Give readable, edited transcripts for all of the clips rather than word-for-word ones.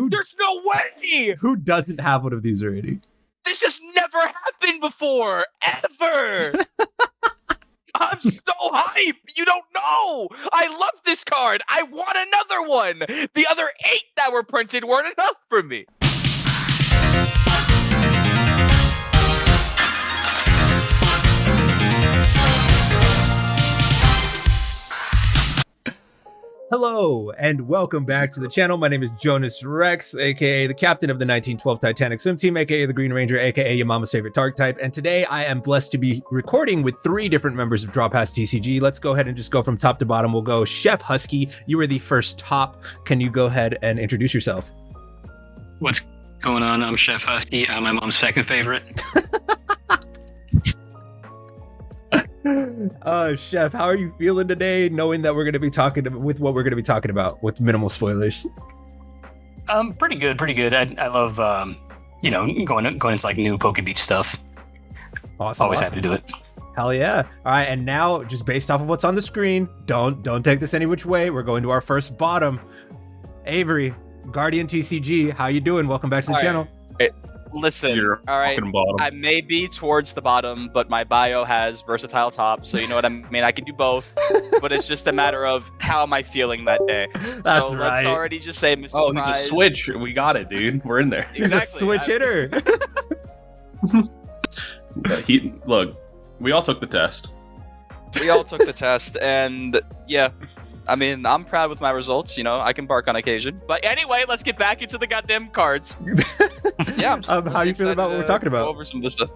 There's no way! Who doesn't have one of these already? This has never happened before, ever! I'm so hype! You don't know! I love this card! I want another one! The other 8 that were printed weren't enough for me. Hello, and welcome back to the channel. My name is Jonas Rex, aka the captain of the 1912 Titanic swim team, aka the Green Ranger, aka your mama's favorite target type. And today I am blessed to be recording with 3 different members of Draw Past TCG. Let's go ahead and just go from top to bottom. We'll go Chef Husky. You were the first top. Can you go ahead and introduce yourself? What's going on? I'm Chef Husky. I'm my mom's second favorite. Chef, how are you feeling today, knowing that we're going to be talking with what we're going to be talking about with minimal spoilers? Pretty good. I love, going into like new Poke Beach stuff. Awesome. Happy to do it. Hell yeah. All right, and now just based off of what's on the screen, don't take this any which way. We're going to our first bottom. Avery, Guardian TCG, how you doing? Welcome back to the channel. Listen, all right, I may be towards the bottom, but my bio has versatile top, so you know what I mean? I can do both, but it's just a matter of how am I feeling that day. That's so right. Let's already just say, Mr. Oh, Prize, he's a switch. We got it, dude. We're in there. He's a switch hitter. Look, we all took the test. We all took the test, and yeah. I mean, I'm proud with my results. You know, I can bark on occasion. But anyway, let's get back into the goddamn cards. Yeah. How you feel about what we're talking about? Go over some of this stuff.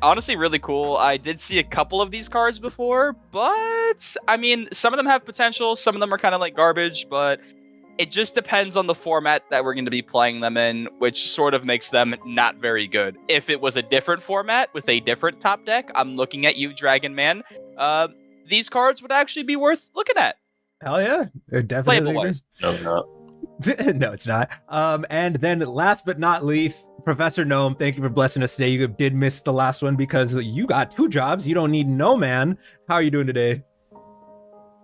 Honestly, really cool. I did see a couple of these cards before, but I mean, some of them have potential. Some of them are kind of like garbage, but it just depends on the format that we're going to be playing them in, which sort of makes them not very good. If it was a different format with a different top deck, I'm looking at you, Dragon Man. These cards would actually be worth looking at. Hell yeah. They're definitely. No, not. No, it's not. And then last but not least, Professor Gnome, thank you for blessing us today. You did miss the last one because you got 2 jobs. You don't need no man. How are you doing today?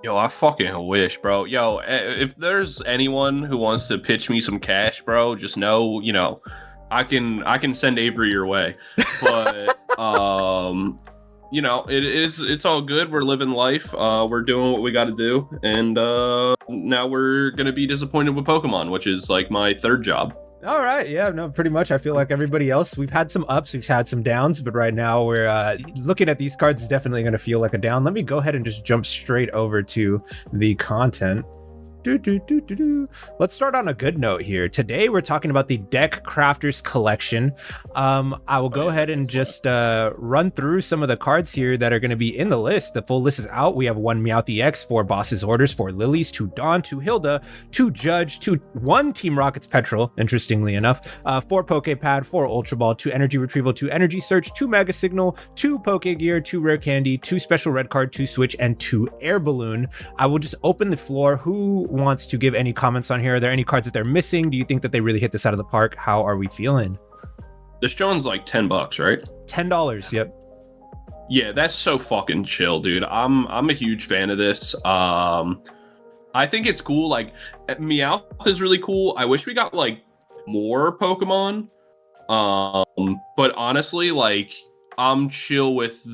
Yo, I fucking wish, bro. Yo, if there's anyone who wants to pitch me some cash, bro, just know, I can send Avery your way. But it's all good. We're living life. We're doing what we got to do. And now we're going to be disappointed with Pokemon, which is like my 3rd job. All right. Yeah, no, pretty much. I feel like everybody else, we've had some ups, we've had some downs, but right now we're looking at these cards is definitely going to feel like a down. Let me go ahead and just jump straight over to the content. Let's start on a good note here. Today we're talking about the Deck Crafters Collection. I will go ahead and just run through some of the cards here that are going to be in the list. The full list is out. We have 1 Meowth EX, 4 Boss's Orders, 4 Lilies, 2 Dawn, 2 Hilda, 2 Judge, 1 Team Rocket's Petrol, interestingly enough, 4 Pokepad, 4 Ultra Ball, 2 Energy Retrieval, 2 Energy Search, 2 Mega Signal, 2 Pokegear, 2 Rare Candy, 2 Special Red Card, 2 Switch, and 2 Air Balloon. I will just open the floor. Who wants to give any comments on here? Are there any cards that they're missing? Do you think that they really hit this out of the park? How are we feeling? This John's like $10, right? $10, yep. Yeah, that's so fucking chill, dude. I'm a huge fan of this. I think it's cool. Like, Meowth is really cool. I wish we got like more Pokemon. But honestly, like, I'm chill with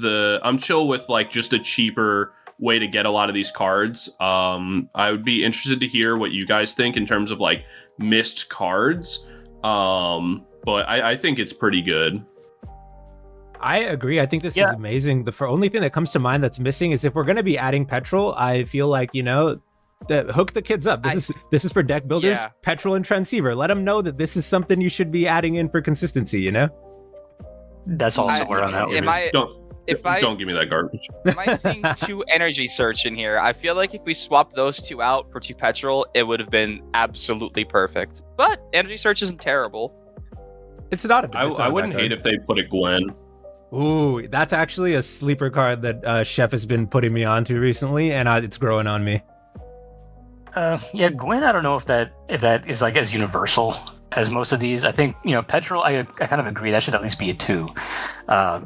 like just a cheaper way to get a lot of these cards. I would be interested to hear what you guys think in terms of like missed cards. But I think it's pretty good. I agree. I think this is amazing. The only thing that comes to mind that's missing is if we're going to be adding Petrol, I feel like, hook the kids up. This is for deck builders, Petrol and Transceiver. Let them know that this is something you should be adding in for consistency, That's also where I'm at. Don't give me that garbage. Am I seeing 2 Energy Search in here? I feel like if we swapped those 2 out for 2 Petrol, it would have been absolutely perfect. But Energy Search isn't terrible. It's not. I wouldn't hate if they put a Gwen. Ooh, that's actually a sleeper card that Chef has been putting me onto recently, and it's growing on me. Gwen, I don't know if that is like as universal as most of these. I think, Petrol, I kind of agree, that should at least be a 2.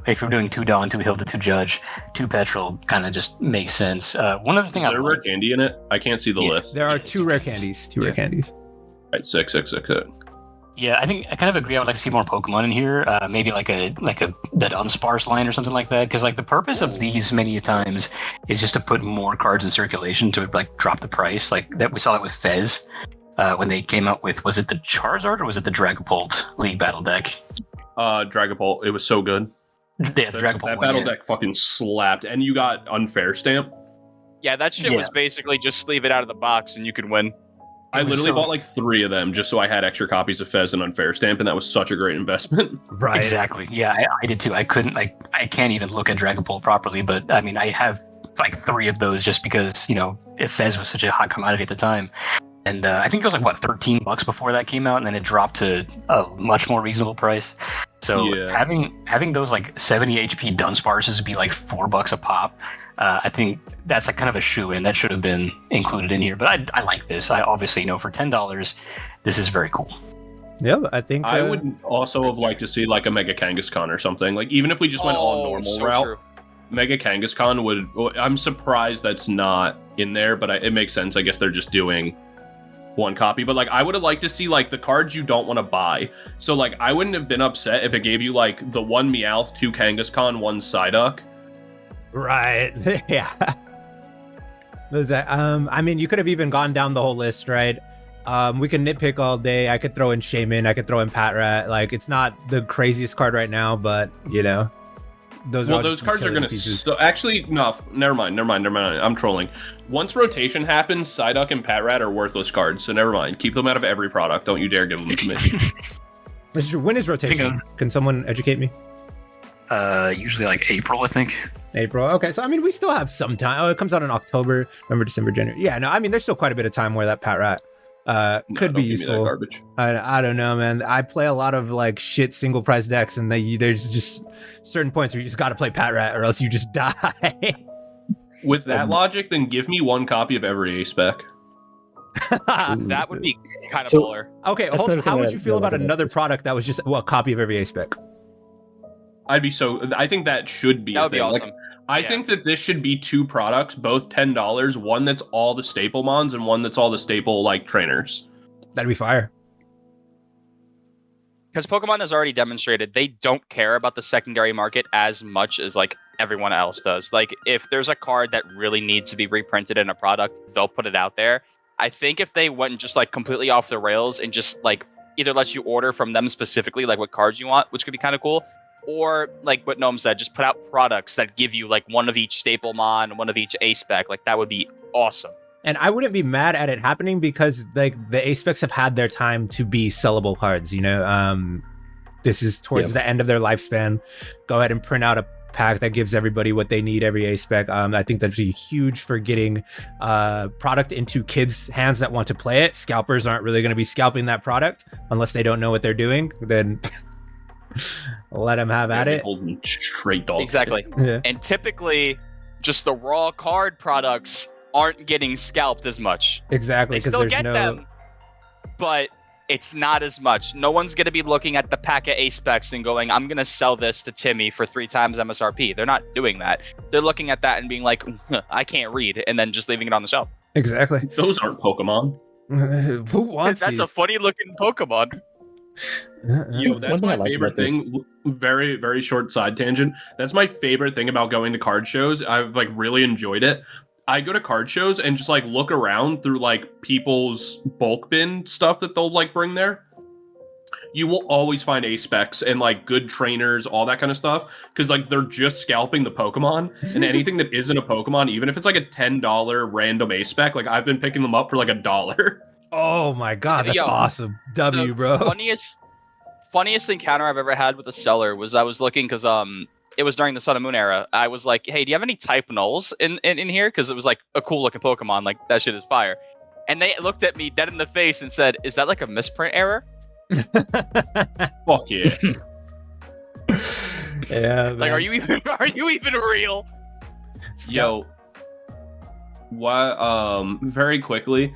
If you're doing 2 Dawn, 2 Hilda, 2 Judge, 2 Petrol, kind of just makes sense. One other thing, is there rare candy in it? I can't see the list. There are 2 rare candies. 2 rare candies. Right, six. Yeah, I think I kind of agree. I would like to see more Pokemon in here. Maybe like a that unsparse line or something like that. Because like the purpose of these many times is just to put more cards in circulation to like drop the price. Like that we saw that with Fez when they came out with, was it the Charizard or was it the Dragapult League Battle deck? Dragapult. It was so good. Yeah, the Dragapult That one, battle yeah. deck fucking slapped, and you got unfair stamp. Yeah, that shit was basically just sleeve it out of the box and you could win. I literally bought like 3 of them just so I had extra copies of Fez and Unfair Stamp, and that was such a great investment. Right. Exactly. Yeah, I did too. I couldn't I can't even look at Dragapult properly, but I mean I have like 3 of those just because, you know, Fez was such a hot commodity at the time. And I think it was like what, $13 before that came out, and then it dropped to a much more reasonable price. So Yeah. having those like 70 HP Dunsparces be like $4 a pop, I think that's like kind of a shoe-in. That should have been included in here. But I like this. I obviously, you know, for $10, this is very cool. Yeah, I think I would also have liked to see like a Mega Kangaskhan or something. Like even if we just went all normal so route, true. Mega Kangaskhan would. I'm surprised that's not in there, but it makes sense. I guess they're just doing one copy. But like I would have liked to see like the cards you don't want to buy. So like I wouldn't have been upset if it gave you like the 1 Meowth, 2 Kangaskhan, 1 Psyduck. Right. Yeah. I mean, you could have even gone down the whole list, right? We can nitpick all day. I could throw in Shaman. I could throw in Patrat. Like, it's not the craziest card right now, but, you know, those cards are going to... Actually, no, never mind. I'm trolling. Once rotation happens, Psyduck and Patrat are worthless cards, so never mind. Keep them out of every product. Don't you dare give them to me. When is rotation? Can someone educate me? Usually like April, I think. April. Okay, so I mean, we still have some time. Oh, it comes out in October, November, December, January. Yeah, no, I mean, there's still quite a bit of time where that Patrat could be useful. Garbage. I don't know, man. I play a lot of like shit single price decks, and there's just certain points where you just got to play Patrat or else you just die. With that logic, then give me 1 copy of every ace spec. That would be kind of baller. Okay, how would you feel about another product that was just a copy of every ace spec? I think that should be That a would be thing. awesome. Like, I think that this should be 2 products, both $10. One that's all the staple mons and one that's all the staple like trainers. That'd be fire. Because Pokemon has already demonstrated they don't care about the secondary market as much as like everyone else does. Like if there's a card that really needs to be reprinted in a product, they'll put it out there. I think if they went just like completely off the rails and just like either lets you order from them specifically like what cards you want, which could be kind of cool, or like what Gnome said, just put out products that give you like one of each staple mon, one of each ace spec. Like that would be awesome. And I wouldn't be mad at it happening because like the ace specs have had their time to be sellable cards, you know. This is towards the end of their lifespan. Go ahead and print out a pack that gives everybody what they need every ace spec. I think that'd be huge for getting product into kids' hands that want to play it. Scalpers aren't really going to be scalping that product unless they don't know what they're doing. Then let them have at it. Holding straight dog. Exactly. Yeah. And typically, just the raw card products aren't getting scalped as much. Exactly. They still get them, but it's not as much. No one's going to be looking at the pack of ace specs and going, I'm going to sell this to Timmy for 3 times MSRP. They're not doing that. They're looking at that and being like, I can't read, and then just leaving it on the shelf. Exactly. Those aren't Pokemon. Who wants That's these? a funny looking Pokemon. Yo, that's my favorite thing. Very, very short side tangent. That's my favorite thing about going to card shows. I've like really enjoyed it. I go to card shows and just like look around through like people's bulk bin stuff that they'll like bring there. You will always find ace specs and like good trainers, all that kind of stuff, because like they're just scalping the Pokemon, and anything that isn't a Pokemon, even if it's like a $10 random ace spec, like I've been picking them up for like $1. Oh my god, that's awesome. W, bro. Funniest encounter I've ever had with a seller was I was looking because it was during the Sun and Moon era. I was like, hey, do you have any type nulls in here? Because it was like a cool looking Pokemon. Like that shit is fire. And they looked at me dead in the face and said, is that like a misprint error? Fuck yeah. Yeah. Like, are you even real? Yo, what? Very quickly,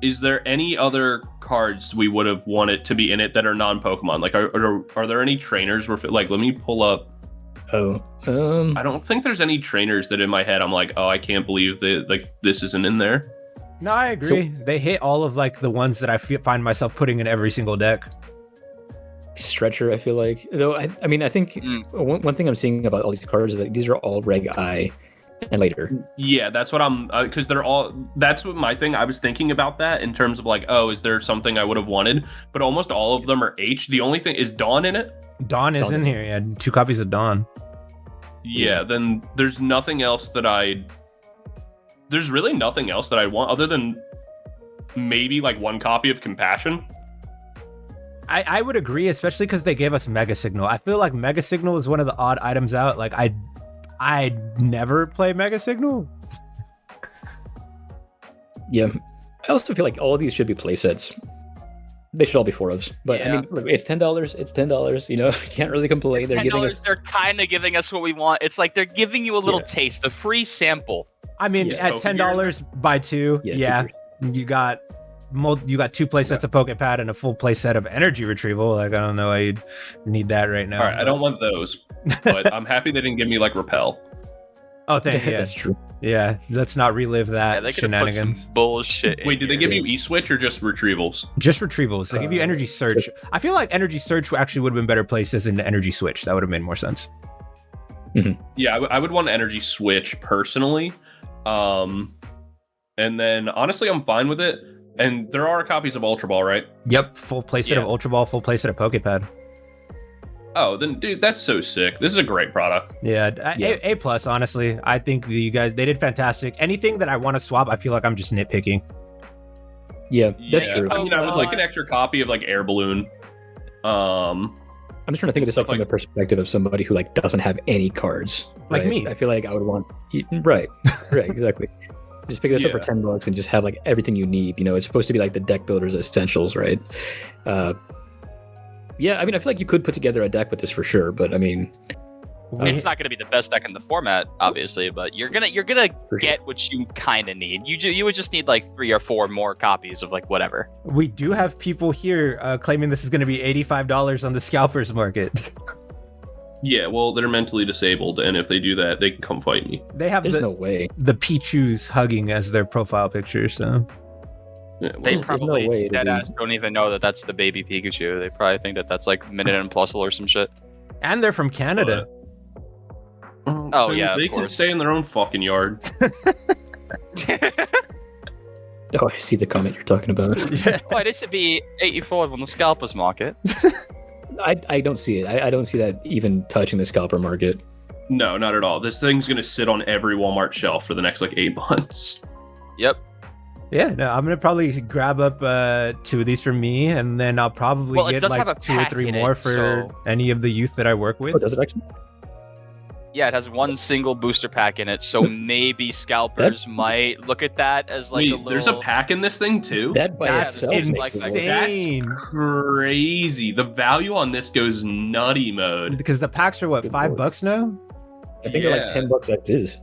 is there any other cards we would have wanted to be in it that are non-Pokemon? Like, are there any trainers where, like, let me pull up. I don't think there's any trainers that in my head I'm like, oh, I can't believe that like this isn't in there. No, I agree. They hit all of like the ones that I find myself putting in every single deck. Stretcher, I feel like. Though, I mean, I think one thing I'm seeing about all these cards is that these are all Reg I and later. Yeah, that's what I'm, because they're all, that's what my thing, I was thinking about that in terms of like, oh, is there something I would have wanted? But almost all of them are H. The only thing, is Dawn in it? Dawn is in here, yeah. 2 copies of Dawn. Yeah, then there's nothing else that there's really nothing else that I want other than maybe like 1 copy of Compassion. I would agree, especially because they gave us Mega Signal. I feel like Mega Signal is one of the odd items out. Like I never play Mega Signal. Yeah, I also feel like all of these should be playsets. They should all be 4-ofs. But I mean, look, it's $10. It's $10. You know, can't really complain. It's $10. They're kind of giving us what we want. It's like they're giving you a little taste, a free sample. I mean, at $10, buy 2. Yeah, you got 2 playsets of Pokepad and a full playset of Energy Retrieval. Like, I don't know why you'd need that right now. All right, I don't want those, but I'm happy they didn't give me like Repel. Oh, thank you. That's true. Yeah, let's not relive that they shenanigans. Put some bullshit. Wait, did they give you E-Switch or just Retrievals? Just Retrievals. They give you Energy Search. I feel like Energy Search actually would have been better placed as an Energy Switch. That would have made more sense. Mm-hmm. Yeah, I would want Energy Switch personally. And then honestly, I'm fine with it. And there are copies of Ultra Ball, right? Yep, full playset of Ultra Ball, full playset of Pokepad. Oh, then dude, that's so sick. This is a great product. Yeah, A plus. Honestly, I think you guys, they did fantastic. Anything that I want to swap, I feel like I'm just nitpicking. Yeah, that's true. I mean, I would like an extra copy of like Air Balloon. I'm just trying to think of this like from the perspective of somebody who like doesn't have any cards. Like me. I feel like I would want right, exactly. Just pick this up for $10 and just have like everything you need. You know, it's supposed to be like the deck builder's essentials, right? Yeah, I mean, I feel like you could put together a deck with this for sure, but I mean, it's not going to be the best deck in the format, obviously, but you're gonna get what you kind of need. You would just need like 3 or 4 more copies of like whatever. We do have people here claiming this is going to be $85 on the scalpers market. Yeah, well, they're mentally disabled, and if they do that, they can come fight me. They have no way the Pichus hugging as their profile picture, so yeah, well, they probably deadass don't even know that that's the baby Pikachu. They probably think that that's like Minute and Plusle or some shit. And they're from Canada. Oh yeah, they can stay in their own fucking yard. Oh, I see the comment you're talking about. Why this would be 84 on the scalpers market? I don't see it. I don't see that even touching the scalper market. No, not at all. This thing's gonna sit on every Walmart shelf for the next like 8 months. Yep. Yeah, no, I'm gonna probably grab up 2 of these for me, and then I'll probably get like 2 or 3 more for any of the youth that I work with. Oh, does it actually? Yeah, it has 1 single booster pack in it, so maybe scalpers might look at that as like a little... There's a pack in this thing too? That by itself is insane. That's crazy. The value on this goes nutty mode. Because the packs are what, $5 now? I think they're like $10 as is.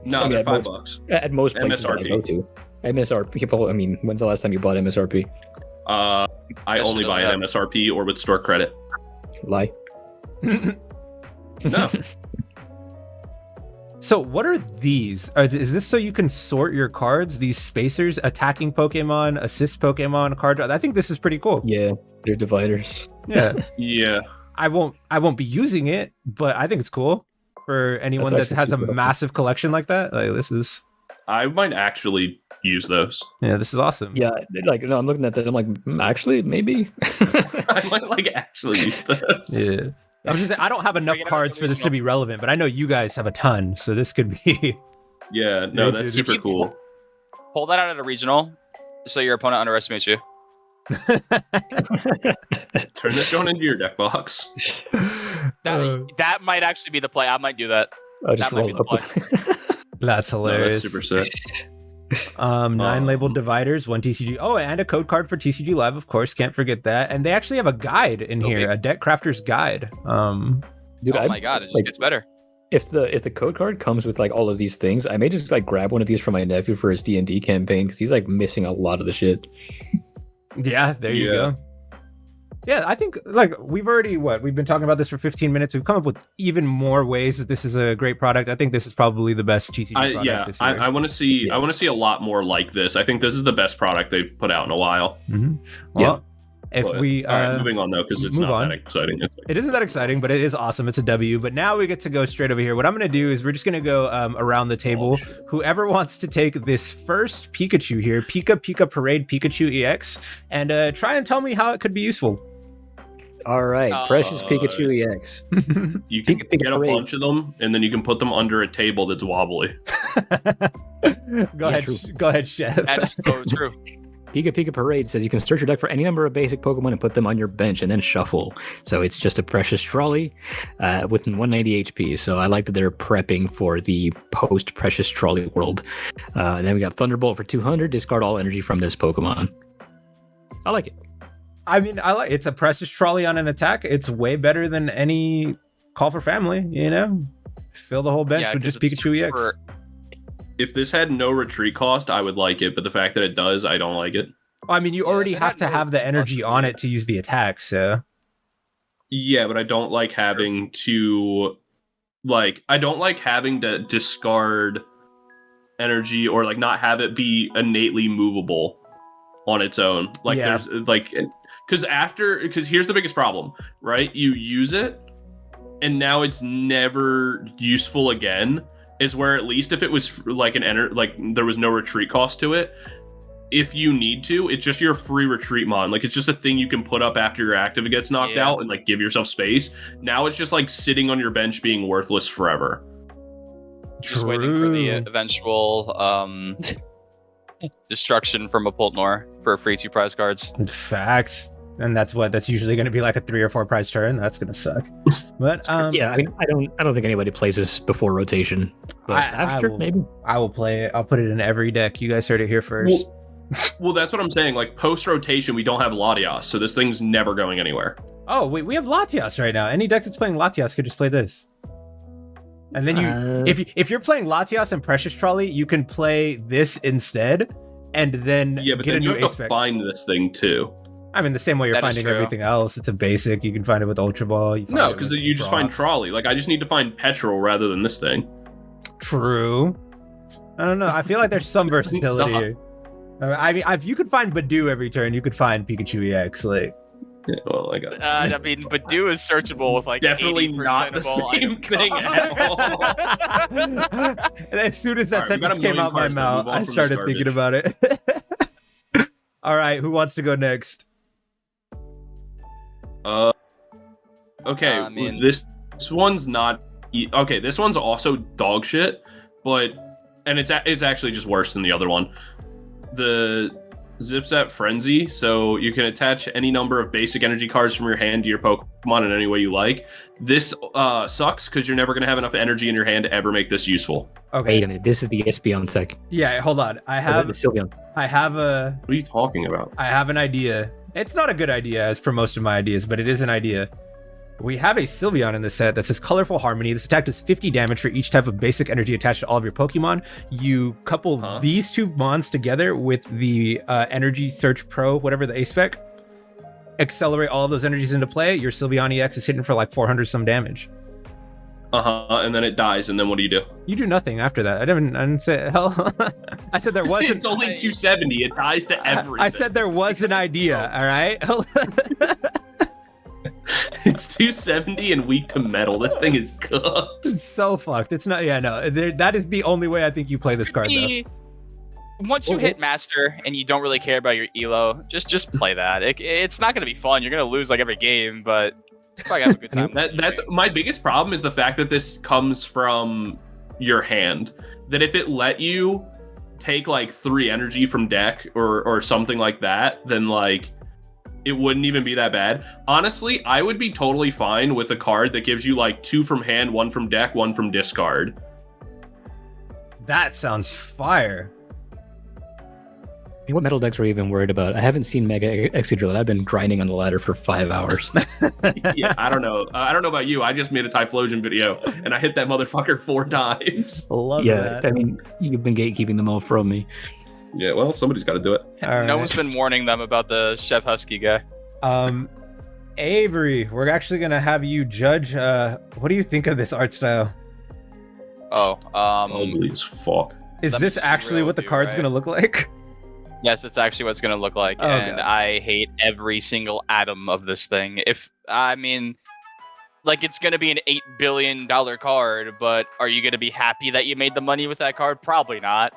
No, they're $5. At most places that I go to. MSRP. People, I mean, when's the last time you bought MSRP? I only buy at MSRP or with store credit. Lie. No. So what are these? Is this so you can sort your cards? These spacers, attacking Pokemon, assist Pokemon, card draw? I think this is pretty cool. Yeah, they're dividers. Yeah. Yeah. I won't be using it, but I think it's cool for anyone that has a massive collection like that. Like this is. I might actually use those. Yeah, this is awesome. Yeah, like no, I'm looking at that. I'm like, actually, maybe. I might like actually use those. Yeah. I don't have enough cards for this to be relevant, but I know you guys have a ton, so this could be. Yeah, no, that's super cool. Pull that out at a regional, so your opponent underestimates you. Turn this going into your deck box. That might actually be the play. I might do that. That might be the play. That's hilarious. No, that's super sick. 9 labeled dividers, 1 TCG. Oh, and a code card for TCG Live, of course. Can't forget that. And they actually have a guide in here, a deck crafter's guide. Dude, oh my god, it just gets better. If the code card comes with like all of these things, I may just like grab one of these for my nephew for his D&D campaign because he's like missing a lot of the shit. Yeah, there you go. Yeah, I think like we've been talking about this for 15 minutes. We've come up with even more ways that this is a great product. I think this is probably the best TCG product this year. I want to see I want to see a lot more like this. I think this is the best product they've put out in a while. Well, if we all right, moving on though, because it's not that exciting. It isn't that exciting, but it is awesome. It's a W. But now we get to go straight over here. What I'm going to do is we're just going to go around the table. Whoever wants to take this first Pikachu here, Pika Parade Pikachu EX, and try and tell me how it could be useful. All right, Precious Pikachu EX. You can get a bunch of them, and then you can put them under a table that's wobbly. Go ahead, Chef. That's so true. Pika Parade says you can search your deck for any number of basic Pokemon and put them on your bench and then shuffle. So it's just a Precious Trolley with 190 HP. So I like that they're prepping for the post-Precious Trolley world. Then we got Thunderbolt for 200. Discard all energy from this Pokemon. I like it. I mean, it's a Precious Trolley on an attack. It's way better than any Call for Family, you know? Fill the whole bench with just Pikachu EX. If this had no retreat cost, I would like it, but the fact that it does, I don't like it. I mean, you already have to have the energy on it to use the attack, so... Yeah, but I don't like having to... I don't like having to discard energy or, not have it be innately movable on its own. There's, because here's the biggest problem, right? You use it, and now it's never useful again. Is where at least if it was there was no retreat cost to it, if you need to, it's just your free retreat mon. It's just a thing you can put up after your active gets knocked out and give yourself space. Now it's just sitting on your bench being worthless forever. Just waiting for the eventual destruction from a Pultnor for free 2 prize cards. Facts. And that's usually going to be a 3 or 4 prize turn. That's going to suck. But yeah, I mean, I don't think anybody plays this before rotation. But after, maybe I will play it. I'll put it in every deck. You guys heard it here first. Well, that's what I'm saying. Post rotation, we don't have Latias, so this thing's never going anywhere. Oh wait, we have Latias right now. Any deck that's playing Latias could just play this. And then if you're playing Latias and Precious Trolley, you can play this instead, and then but get then a new you have to find this thing too. I mean, the same way you're finding everything else. It's a basic. You can find it with Ultra Ball. No, because you just find Trolley. I just need to find Petrol rather than this thing. True. I don't know. I feel like there's some versatility here. I mean, if you could find Badoo every turn, you could find Pikachu EX. Yeah, well, I got it. I mean, Badoo is searchable with definitely not the same thing at all. As soon as that sentence came out my mouth, I started thinking about it. All right, who wants to go next? Okay, this one's not okay. This one's also dog shit, and it's actually just worse than the other one. The Zipzap Frenzy, so you can attach any number of basic energy cards from your hand to your Pokemon in any way you like. This sucks because you're never gonna have enough energy in your hand to ever make this useful. Okay, wait a minute. This is the Espeon tech. Yeah, hold on. The Sylveon. What are you talking about? I have an idea. It's not a good idea as per most of my ideas, but it is an idea. We have a Sylveon in this set that says Colorful Harmony. This attack does 50 damage for each type of basic energy attached to all of your Pokemon. You couple these two mons together with the Energy Search Pro, whatever the A spec. Accelerate all of those energies into play. Your Sylveon EX is hitting for 400 some damage. And then it dies, and then what do? You do nothing after that. I didn't say hell. I said there wasn't. It's only 270. It dies to everything. I said there was an idea. All right. It's 270 and weak to metal. This thing is cooked. It's so fucked. It's not. Yeah, no. That is the only way I think you play this card, though. Once you hit Master and you don't really care about your elo, just play that. It's not going to be fun. You're going to lose every game, but you probably have a good time. That's my biggest problem is the fact that this comes from your hand. That if it let you take 3 energy from deck or something like that, then it wouldn't even be that bad. Honestly, I would be totally fine with a card that gives you 2 from hand, 1 from deck, 1 from discard. That sounds fire. What metal decks are you even worried about? I haven't seen Mega Excadrill. I've been grinding on the ladder for 5 hours. Yeah, I don't know. I don't know about you. I just made a Typhlosion video, and I hit that motherfucker 4 times. Love that. I mean, you've been gatekeeping them all from me. Yeah, well, somebody's got to do it. No one's been warning them about the Chef Husky guy. Avery, we're actually gonna have you judge. What do you think of this art style? Ugly as fuck. Is Let me this just be actually real what the with you, card's right? gonna look like? Yes, it's actually what it's gonna look like, Oh, and God. I hate every single atom of this thing. Like it's gonna be an $8 billion card, but are you gonna be happy that you made the money with that card? Probably not.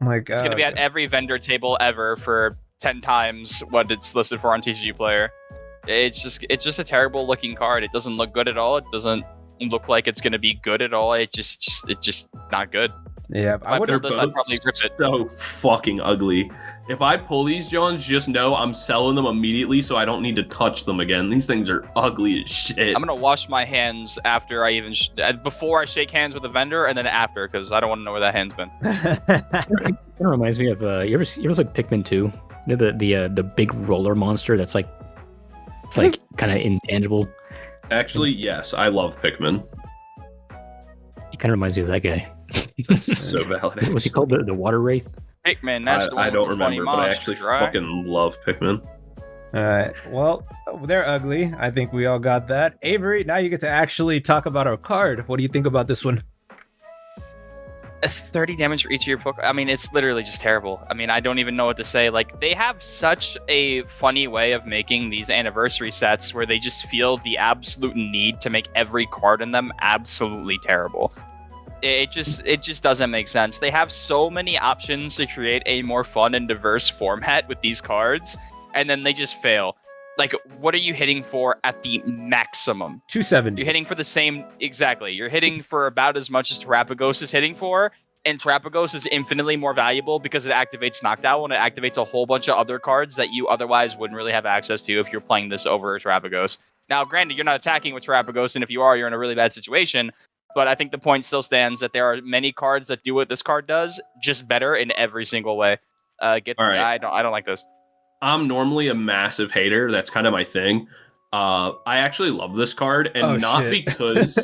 My God. It's gonna be at every vendor table ever for 10 times what it's listed for on TCG Player. It's just a terrible looking card. It doesn't look good at all. It doesn't look like it's gonna be good at all. It's just not good. Yeah, If I would. pulled this, I'd probably rip it. So fucking ugly. If I pull these, Jones, just know I'm selling them immediately, so I don't need to touch them again. These things are ugly as shit. I'm gonna wash my hands after I even before I shake hands with a vendor, and then after, because I don't want to know where that hand's been. It reminds me of you ever play Pikmin 2? You know the big roller monster that's like it's like kind of intangible. Actually, yes, I love Pikmin. It kind of reminds me of that guy. So valid. What's he called? The water wraith? Pikmin, that's the one I don't with the funny remember, but I actually monsters, right? fucking love Pikmin. All right. Well, they're ugly. I think we all got that. Avery, now you get to actually talk about our card. What do you think about this one? 30 damage for each of your Pokemon. I mean, it's literally just terrible. I mean, I don't even know what to say. Like, they have such a funny way of making these anniversary sets where they just feel the absolute need to make every card in them absolutely terrible. It just doesn't make sense. They have so many options to create a more fun and diverse format with these cards, and then they just fail. Like, what are you hitting for at the maximum? 270. You're hitting for the same, exactly. You're hitting for about as much as Terrapagos is hitting for, and Terrapagos is infinitely more valuable because it activates Knockdown and it activates a whole bunch of other cards that you otherwise wouldn't really have access to if you're playing this over Terrapagos. Now, granted, you're not attacking with Terrapagos, and if you are, you're in a really bad situation, but I think the point still stands that there are many cards that do what this card does, just better in every single way. All right. I don't like this. I'm normally a massive hater. That's kind of my thing. I actually love this card, and not because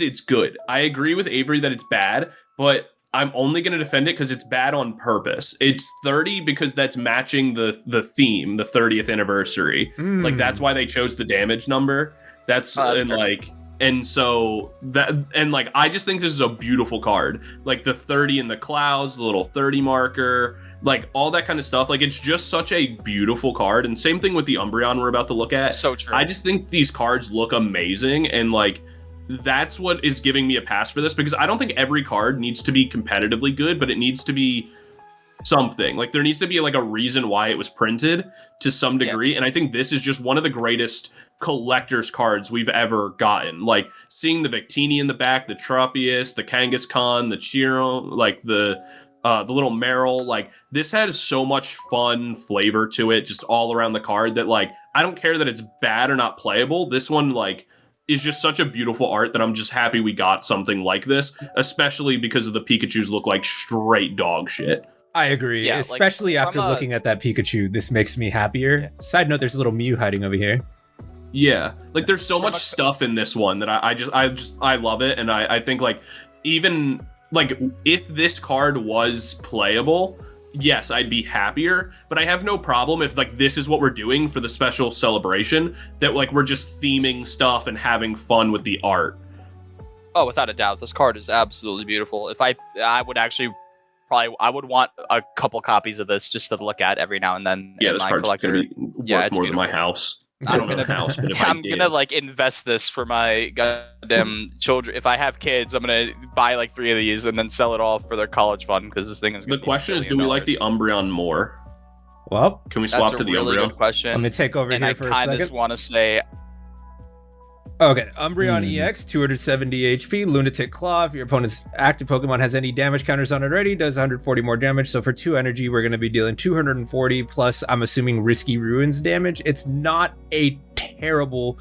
it's good. I agree with Avery that it's bad, but I'm only going to defend it because it's bad on purpose. It's 30 because that's matching the theme, the 30th anniversary. Like that's why they chose the damage number. That's and fair. like. And so that, and like, I just think this is a beautiful card. Like the 30 in the clouds, the little 30 marker, like all that kind of stuff. Like it's just such a beautiful card. And same thing with the Umbreon we're about to look at. So true. I just think these cards look amazing. And like, that's what is giving me a pass for this, because I don't think every card needs to be competitively good, but it needs to be something. Like there needs to be like a reason why it was printed to some degree. Yeah. And I think this is just one of the greatest collector's cards we've ever gotten. Like seeing the Victini in the back, the Tropius, the Kangaskhan, the Chiron, like the little Meryl. Like this has so much fun flavor to it, just all around the card, that like I don't care that it's bad or not playable. This one like is just such a beautiful art that I'm just happy we got something like this, especially because of the Pikachus look like straight dog shit. I agree, Yeah, especially like, after looking at that Pikachu. This makes me happier. Yeah. Side note, there's a little Mew hiding over here. Yeah, like there's so much stuff in this one that I love it, and I think like even like if this card was playable, yes, I'd be happier, but I have no problem if like this is what we're doing for the special celebration, that like we're just theming stuff and having fun with the art. Oh, without a doubt, this card is absolutely beautiful. If I would actually I would want a couple copies of this just to look at every now and then. Yeah, in this my card's collector. gonna be worth more than my house. I don't know the house, but if I'm gonna like invest this for my goddamn children. If I have kids, I'm gonna buy like 3 of these and then sell it all for their college fund, because this thing is. The question is, do we like the Umbreon more? Well, can we swap that's to the a really Umbreon? good question. I'm gonna take over and here I for a kind of second. want to say, Okay, Umbreon EX, 270 HP, Lunatic Claw. If your opponent's active Pokemon has any damage counters on it already, does 140 more damage. So for 2 energy, we're going to be dealing 240 plus, I'm assuming, Risky Ruins damage. It's not a terrible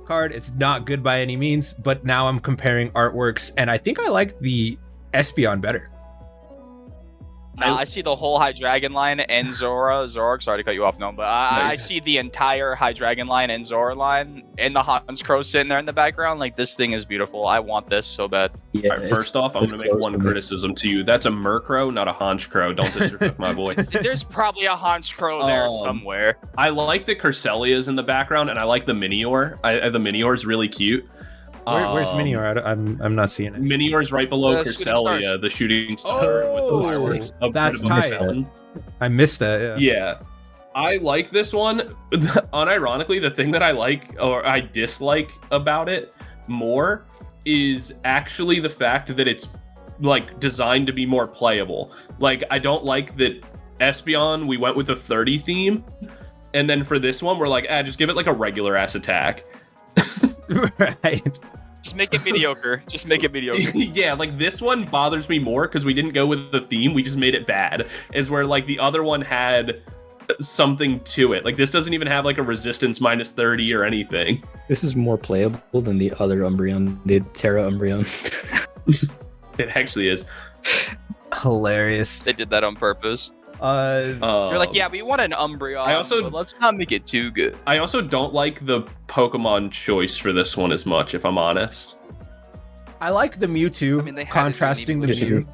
card. It's not good by any means, but now I'm comparing artworks, and I think I like the Espeon better. Nah, I see the whole Hydreigon line and Zoroark. Sorry to cut you off, no, but I see the entire Hydreigon line and Zora line, and the Honchkrow sitting there in the background. Like, this thing is beautiful. I want this so bad. Yeah, All right, first off, I'm going to make one criticism to you. That's a Murkrow, not a Honchkrow. Don't disrespect my boy. There's probably a Honchkrow there somewhere. I like that Cresselia is in the background, and I like the Minior. The Minior is really cute. Where's Minior? I'm not seeing it. Minior's right below The shooting stars. Cresselia, the shooting star with the fireworks. That's above the tight. mountain. I missed that. Yeah. Yeah. I like this one. Unironically, the thing that I like or I dislike about it more is actually the fact that it's like designed to be more playable. Like, I don't like that Espeon, we went with a 30 theme, and then for this one, we're like, just give it like a regular ass attack. Right. Just make it mediocre. Just make it mediocre. Yeah, like this one bothers me more because we didn't go with the theme, we just made it bad. Is where like the other one had something to it. Like this doesn't even have like a resistance minus 30 or anything. This is more playable than the other Umbreon, the Terra Umbreon. It actually is. Hilarious. They did that on purpose. You're like, yeah, we want an Umbreon, but let's not make it too good. I also don't like the Pokemon choice for this one as much, if I'm honest. I like the Mewtwo, I mean, they had contrasting the it Mew.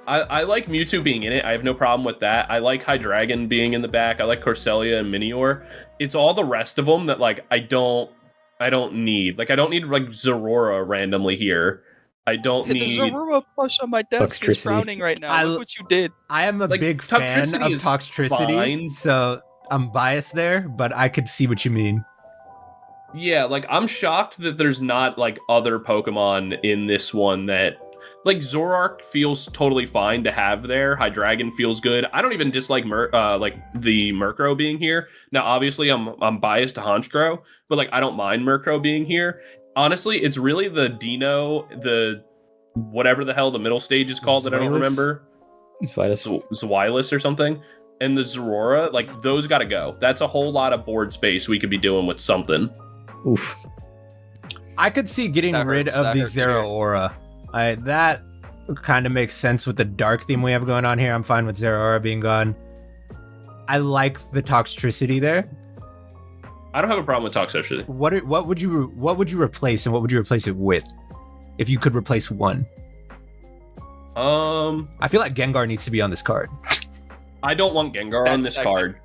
I like Mewtwo being in it. I have no problem with that. I like Hydreigon being in the back. I like Corselia and Minior. It's all the rest of them that like I don't need. Like I don't need like Zorora randomly here. I don't need the Zorora plush on my desk is frowning right now. Look what you did. I am a Like, big fan Toxtricity of is Toxtricity, fine. so I'm biased there, but I could see what you mean. Yeah, like I'm shocked that there's not like other Pokemon in this one that like Zoroark feels totally fine to have there. Hydreigon feels good. I don't even dislike like the Murkrow being here. Now obviously I'm biased to Honchkrow, but like I don't mind Murkrow being here. Honestly, it's really the Dino, the whatever the hell the middle stage is called that I don't Zweilous? remember. Zweilous or something. And the Zorora, like those gotta go. That's a whole lot of board space we could be doing with something. Oof. I could see getting That rid hurts, of that the hurts to Zero hear. Aura. That kind of makes sense with the dark theme we have going on here. I'm fine with Zero Aura being gone. I like the Toxtricity there. I don't have a problem with Toxicity. What would you replace, and what would you replace it with? If you could replace one. I feel like Gengar needs to be on this card. I don't want Gengar on this card.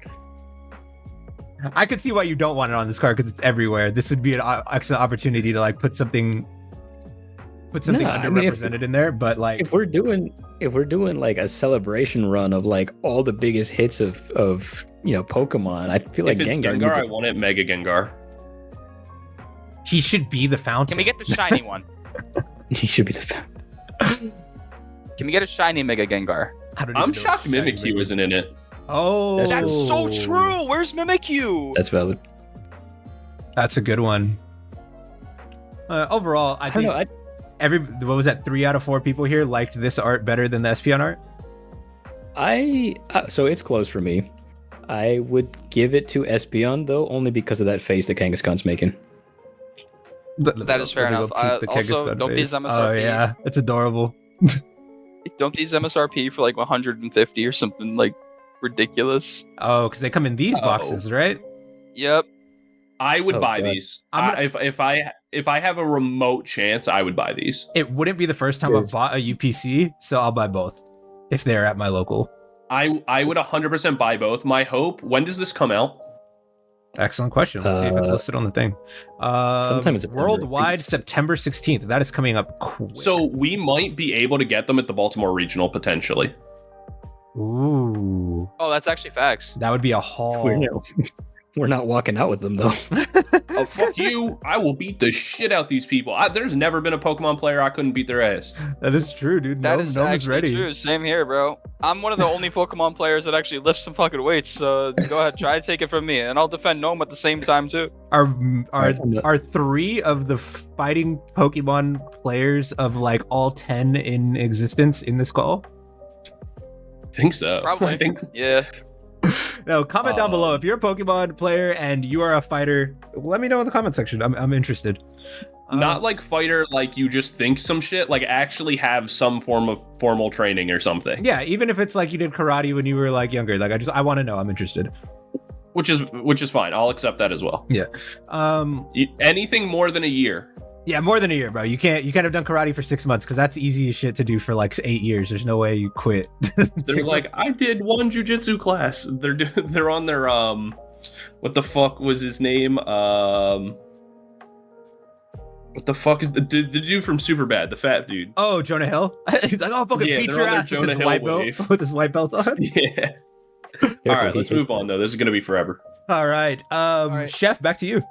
I could see why you don't want it on this card because it's everywhere. This would be an excellent opportunity to like put something underrepresented in there. But like, if we're doing like a celebration run of like all the biggest hits of Pokemon, I feel like if it's Gengar. I want it Mega Gengar. he should be the fountain. Can we get the shiny one? He should be the. Can we get a shiny Mega Gengar? I'm shocked Mimikyu isn't in it. Oh, That's so true. Where's Mimikyu? That's valid. That's a good one. Overall, I I don't think know. what was that? 3 out of 4 people here liked this art better than the Espeon art. So it's close for me. I would give it to Espeon though, only because of that face that Kangaskhan's making. That is fair enough. Also, don't these MSRP? Oh yeah, it's adorable. Don't these MSRP for like 150 or something like ridiculous? Oh, because they come in these boxes, right? Yep. I would buy God. these. If I have a remote chance, I would buy these. It wouldn't be the first time I've bought a UPC, so I'll buy both if they're at my local. I would 100% buy both. My hope. When does this come out? Excellent question. Let's see if it's listed on the thing. Sometime in September. Worldwide, September 16th. That is coming up quick. So we might be able to get them at the Baltimore Regional potentially. Ooh, Oh, that's actually facts. that would be a haul. We're not walking out with them though. Oh, fuck you. I will beat the shit out these people. There's never been a Pokemon player I couldn't beat their ass. That is true, dude. That No, is no one's actually ready. true. Same here, bro. I'm one of the only Pokemon players that actually lifts some fucking weights. So go ahead, try to take it from me, and I'll defend Gnome at the same time too. Are 3 of the fighting Pokemon players of like all 10 in existence in this call? I think so. Probably. I think Yeah. No, comment down below if you're a Pokemon player and you are a fighter. Let me know in the comment section. I'm interested. Not like fighter, like you just think some shit, like actually have some form of formal training or something. Yeah, even if it's like you did karate when you were like younger, like I want to know. I'm interested. Which is fine. I'll accept that as well. Yeah. Anything more than a year. Yeah, more than a year, bro. You can't have done karate for 6 months because that's easy as shit to do for like 8 years. There's no way you quit. They're like, I did one jujitsu class. They're on their what the fuck was his name? What the fuck is the dude from Superbad, the fat dude? Oh, Jonah Hill. He's like, oh, fucking beat your ass with his white belt. With his white belt on. Yeah. All right, let's move on though. This is gonna be forever. All right. Chef, back to you.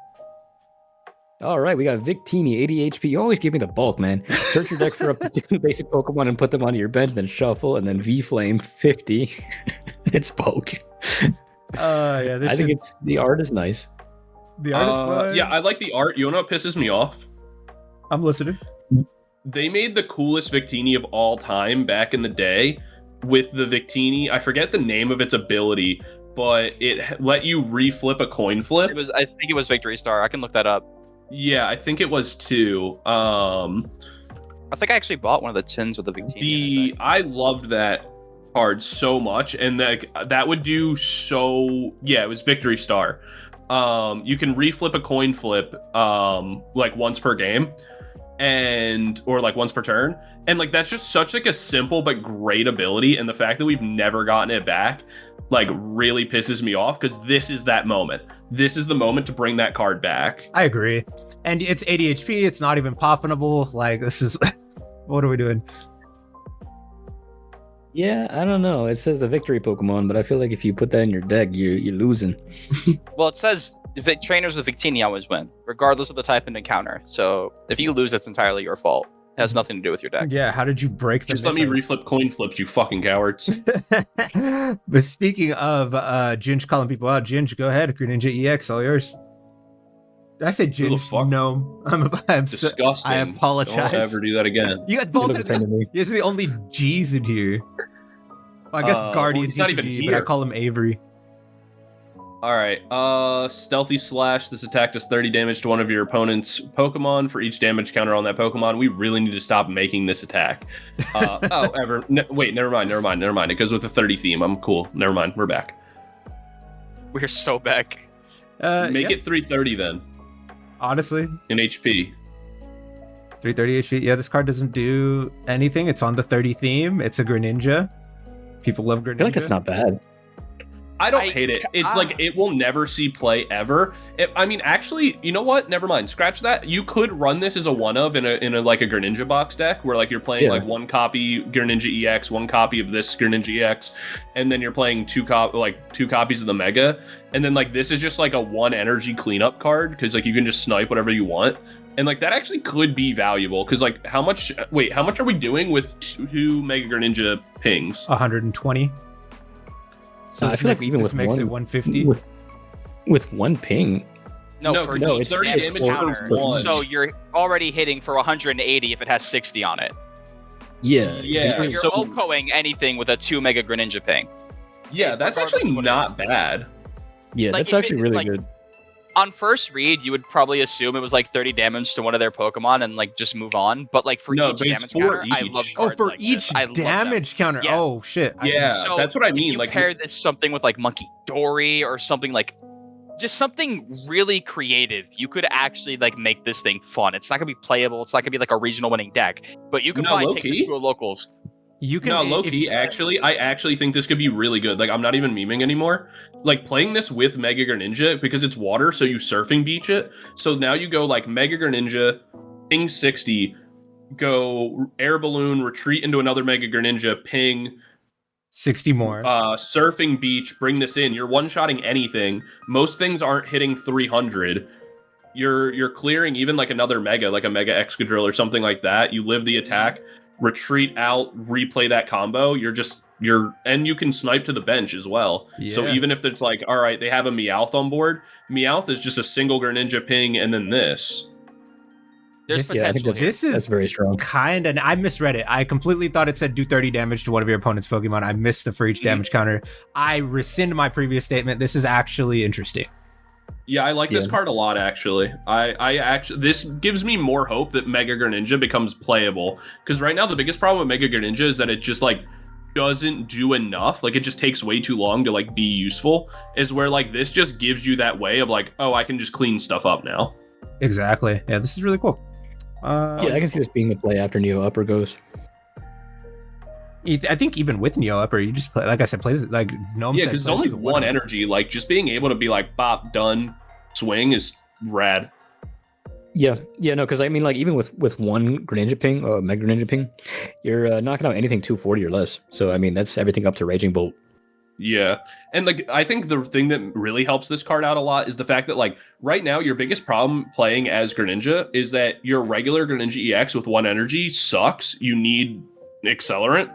All right, we got Victini, 80 HP. You always give me the bulk, man. Search your deck for up to 2 basic Pokemon and put them onto your bench, then shuffle, and then V-Flame 50. It's bulk. Yeah. I think the art is nice. The art is fun. Yeah, I like the art. You know what pisses me off? I'm listening. They made the coolest Victini of all time back in the day with the Victini. I forget the name of its ability, but it let you reflip a coin flip. I think it was Victory Star. I can look that up. Yeah, I think it was too. I think I actually bought one of the tins with the Victini. I loved that card so much, and that would do so. Yeah, it was Victory Star. You can reflip a coin flip like once per game, or like once per turn, and like that's just such like a simple but great ability, and the fact that we've never gotten it back like really pisses me off, because this is that moment. This is the moment to bring that card back. I agree. And it's 80 HP, it's not even poffinable. Like, this is what are we doing? Yeah, I don't know. It says a victory Pokemon, but I feel like if you put that in your deck, you're losing. Well, it says trainers with Victini always win, regardless of the type and encounter. So if you lose, it's entirely your fault. It has nothing to do with your deck. Yeah, how did you break the Just let me reflip coin flips, you fucking cowards. But speaking of Ginge calling people out, Ginge, go ahead. Greninja EX, all yours. Did I say Ginge? No. I'm disgusting. I apologize. Don't ever do that again. You guys both you guys are the only G's in here. Well, I guess Guardian TCG, but I call him Avery. Alright, Stealthy Slash. This attack does 30 damage to one of your opponent's Pokemon. For each damage counter on that Pokemon, we really need to stop making this attack. Wait, never mind. It goes with the 30 theme. I'm cool. Never mind, we're back. We're so back. Make it 330 then. Honestly. In HP. 330 HP. Yeah, this card doesn't do anything. It's on the 30 theme. It's a Greninja. People love Greninja. I feel like that's not bad. I don't hate it. It's like it will never see play ever. I mean, actually, you know what? Never mind. Scratch that. You could run this as a one of in a like a Greninja box deck where like you're playing like one copy Greninja EX, one copy of this Greninja EX, and then you're playing two copies of the Mega, and then like this is just like a one energy cleanup card because like you can just snipe whatever you want. And like that actually could be valuable because like how much are we doing with 2 Mega Greninja pings? 120. So I feel like even this makes it 150 with one ping. No, it's 30 damage counter. for one. So you're already hitting for 180 if it has 60 on it. Yeah. So you're OHKOing anything with a 2 Mega Greninja ping. Yeah, that's actually not bad. Yeah, like, that's actually really good. On first read, you would probably assume it was like 30 damage to one of their Pokemon and like just move on. But like for each damage counter, I love cards for like each this. damage counter. Yes. Oh shit! Yeah, so that's what I mean. If you like pair this something with like Monkey Dory or something like, just something really creative. You could actually like make this thing fun. It's not gonna be playable. It's not gonna be like a regional winning deck. But you can probably take this to a locals. You can low-key, actually, I actually think this could be really good. Like, I'm not even memeing anymore. Like, playing this with Mega Greninja, because it's water, so you surfing beach it. So now you go, like, Mega Greninja, ping 60, go Air Balloon, retreat into another Mega Greninja, ping 60 more. Surfing beach, bring this in. You're one-shotting anything. Most things aren't hitting 300. You're clearing even, like, another Mega, like a Mega Excadrill or something like that. You live the attack, retreat out, replay that combo. And you can snipe to the bench as well. Yeah. So even if it's like, all right, they have a Meowth on board, Meowth is just a single Greninja ping and then this. There's potential. That's very strong. And I misread it. I completely thought it said do 30 damage to one of your opponent's Pokemon. I missed the for each damage counter. I rescind my previous statement. This is actually interesting. Yeah, I like this Yeah. card a lot, actually. I actually, this gives me more hope that Mega Greninja becomes playable. Because right now, the biggest problem with Mega Greninja is that it just, like, doesn't do enough. Like, it just takes way too long to, like, be useful. Is where, like, this just gives you that way of, like, oh, I can just clean stuff up now. Exactly. Yeah, this is really cool. Yeah, I can see this being the play after Neo Upper goes. I think even with Neo Upper, you just play, like I said, plays like Gnome. Yeah, said, because it's only plays one energy. Like, just being able to be like, bop, done, swing is rad. Yeah, no, because I mean, like even with one Greninja ping, Mega Greninja ping, you're knocking out anything 240 or less. So I mean, that's everything up to Raging Bolt. Yeah. And like I think the thing that really helps this card out a lot is the fact that like right now your biggest problem playing as Greninja is that your regular Greninja EX with one energy sucks. You need Accelerant.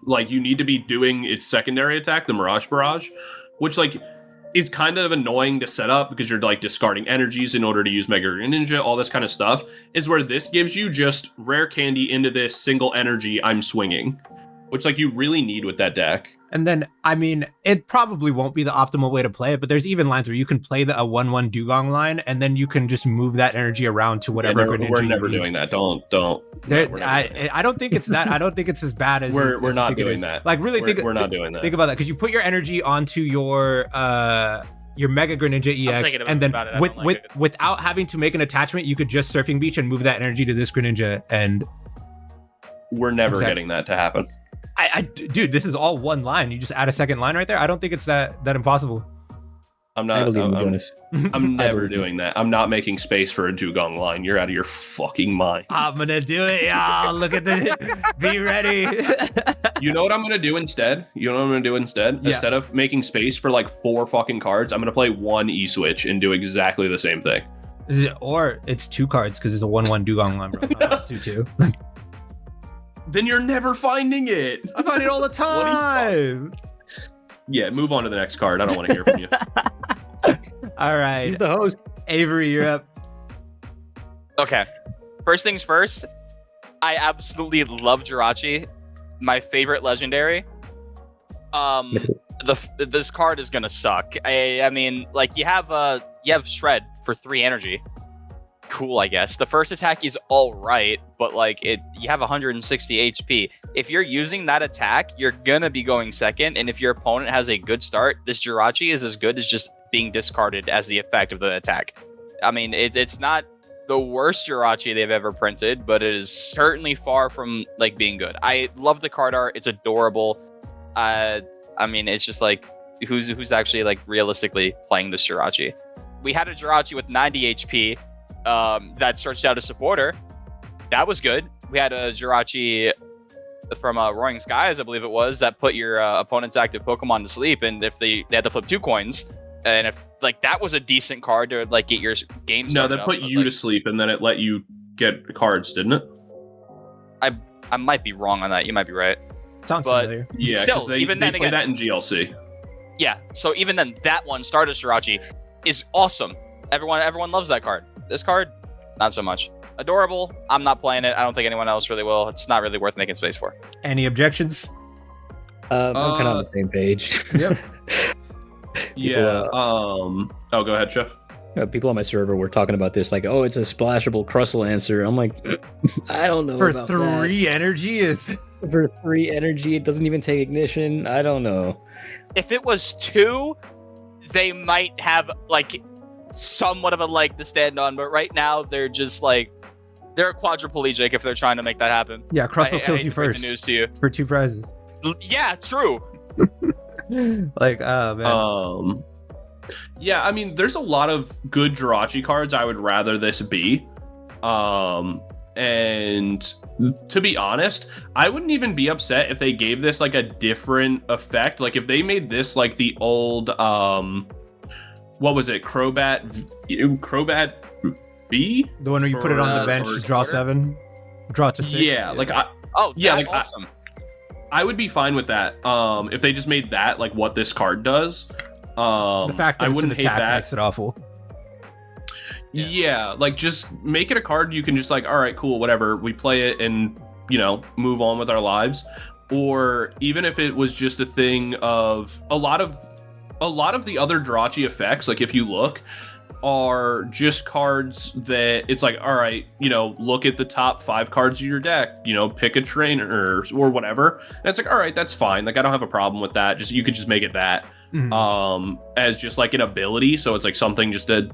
Like you need to be doing its secondary attack, the Mirage Barrage, which like is kind of annoying to set up because you're like discarding energies in order to use Mega Greninja, all this kind of stuff, is where this gives you just rare candy into this single energy I'm swinging, which like you really need with that deck. And then, I mean, it probably won't be the optimal way to play it, but there's even lines where you can play a 1/1 Dugong line, and then you can just move that energy around to whatever Greninja We're you never need. doing that. Don't. There, We're never doing I don't think it's that. I don't think it's as bad as We're as not you think it doing is. that. Like really We're not doing that. Think about that because you put your energy onto your Mega Greninja EX, thinking and then about it, I don't like it. without having to make an attachment, you could just Surfing Beach and move that energy to this Greninja. And We're never Okay. getting that to happen. dude, this is all one line. You just add a second line right there. I don't think it's that impossible. I'm I not. believe in I'm, Jonas. I'm never believe you. doing that. I'm not making space for a Dugong line. You're out of your fucking mind. I'm gonna do it, y'all. Look at the. Be ready. You know what I'm gonna do instead? You know what I'm gonna do instead? Yeah. Instead of making space for like 4 fucking cards, I'm gonna play one E-Switch and do exactly the same thing. Or it's 2 cards because it's a 1/1 Dugong line, bro. Not 2/2. Then you're never finding it. I find it all the time. Yeah, move on to the next card. I don't want to hear from you. All right, He's the host. Avery, you're up. Okay. First things first, I absolutely love Jirachi. My favorite legendary. This card is gonna suck. I mean, like you have Shred for 3 energy. Cool, I guess. The first attack is all right, but like you have 160 HP. If you're using that attack, you're gonna be going second, and if your opponent has a good start, this Jirachi is as good as just being discarded as the effect of the attack. I mean, it's not the worst Jirachi they've ever printed, but it is certainly far from like being good. I love the card art; it's adorable. I mean, it's just like who's actually like realistically playing this Jirachi? We had a Jirachi with 90 HP. That searched out a supporter. That was good. We had a Jirachi from Roaring Skies, I believe it was, that put your opponent's active Pokemon to sleep, and if they had to flip 2 coins, and if like that was a decent card to like get your game No, started that up, put but, you like, to sleep and then it let you get cards, didn't it? I might be wrong on that. You might be right. Sounds But- familiar. Yeah, Still, because even they then play again- that in GLC. Yeah. So even then, that one, Stardust Jirachi, is awesome. Everyone loves that card. This card, not so much. Adorable. I'm not playing it. I don't think anyone else really will. It's not really worth making space for. Any objections? I'm kind of on the same page. Yep. Yeah. Oh, go ahead, Chef. People on my server were talking about this, like, oh, it's a splashable Crustle answer. I'm like, I don't know For about 3 energy is. that. For 3 energy, it doesn't even take ignition. I don't know. If it was 2, they might have like somewhat of a leg to stand on, but right now they're just like they're quadriplegic if they're trying to make that happen. Yeah, Crustle I kills hate you to break first The news to you. for 2 prizes. Yeah, true. Like, oh man. Yeah, I mean, there's a lot of good Jirachi cards I would rather this be. And to be honest, I wouldn't even be upset if they gave this like a different effect. Like if they made this like the old what was it? Crobat B? The one where you put it on the or bench, or draw supporter? 7, draw to 6. Yeah, like Oh, Yeah, that's like, awesome. I would be fine with that. If they just made that like what this card does. The fact that I it's wouldn't an hate attack that. makes it awful. Yeah, like just make it a card you can just like, all right, cool, whatever. We play it and, you know, move on with our lives. Or even if it was just a thing of a lot of a lot of the other Jirachi effects, like if you look, are just cards that it's like, all right, look at the top 5 cards of your deck, pick a trainer or whatever. And it's like, all right, that's fine. Like, I don't have a problem with that. You could just make it that as just like an ability. So it's like something just to,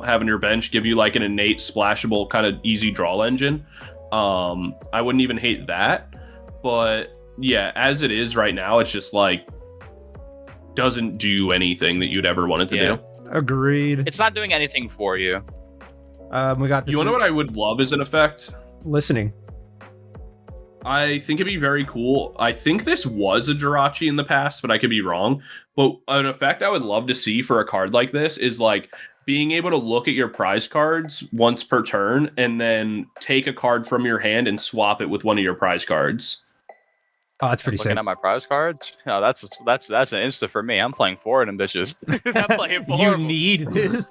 have in your bench, give you like an innate splashable kind of easy draw engine. I wouldn't even hate that. But yeah, as it is right now, it's just like, doesn't do anything that you'd ever want it to do. Agreed. It's not doing anything for you. We got this. You want to know what I would love as an effect? Listening. I think it'd be very cool. I think this was a Jirachi in the past, but I could be wrong. But an effect I would love to see for a card like this is like being able to look at your prize cards once per turn and then take a card from your hand and swap it with one of your prize cards. Oh, that's pretty sick. Looking at my prize cards? No, that's an insta for me. I'm playing forward ambitious. I'm playing forward. You need this.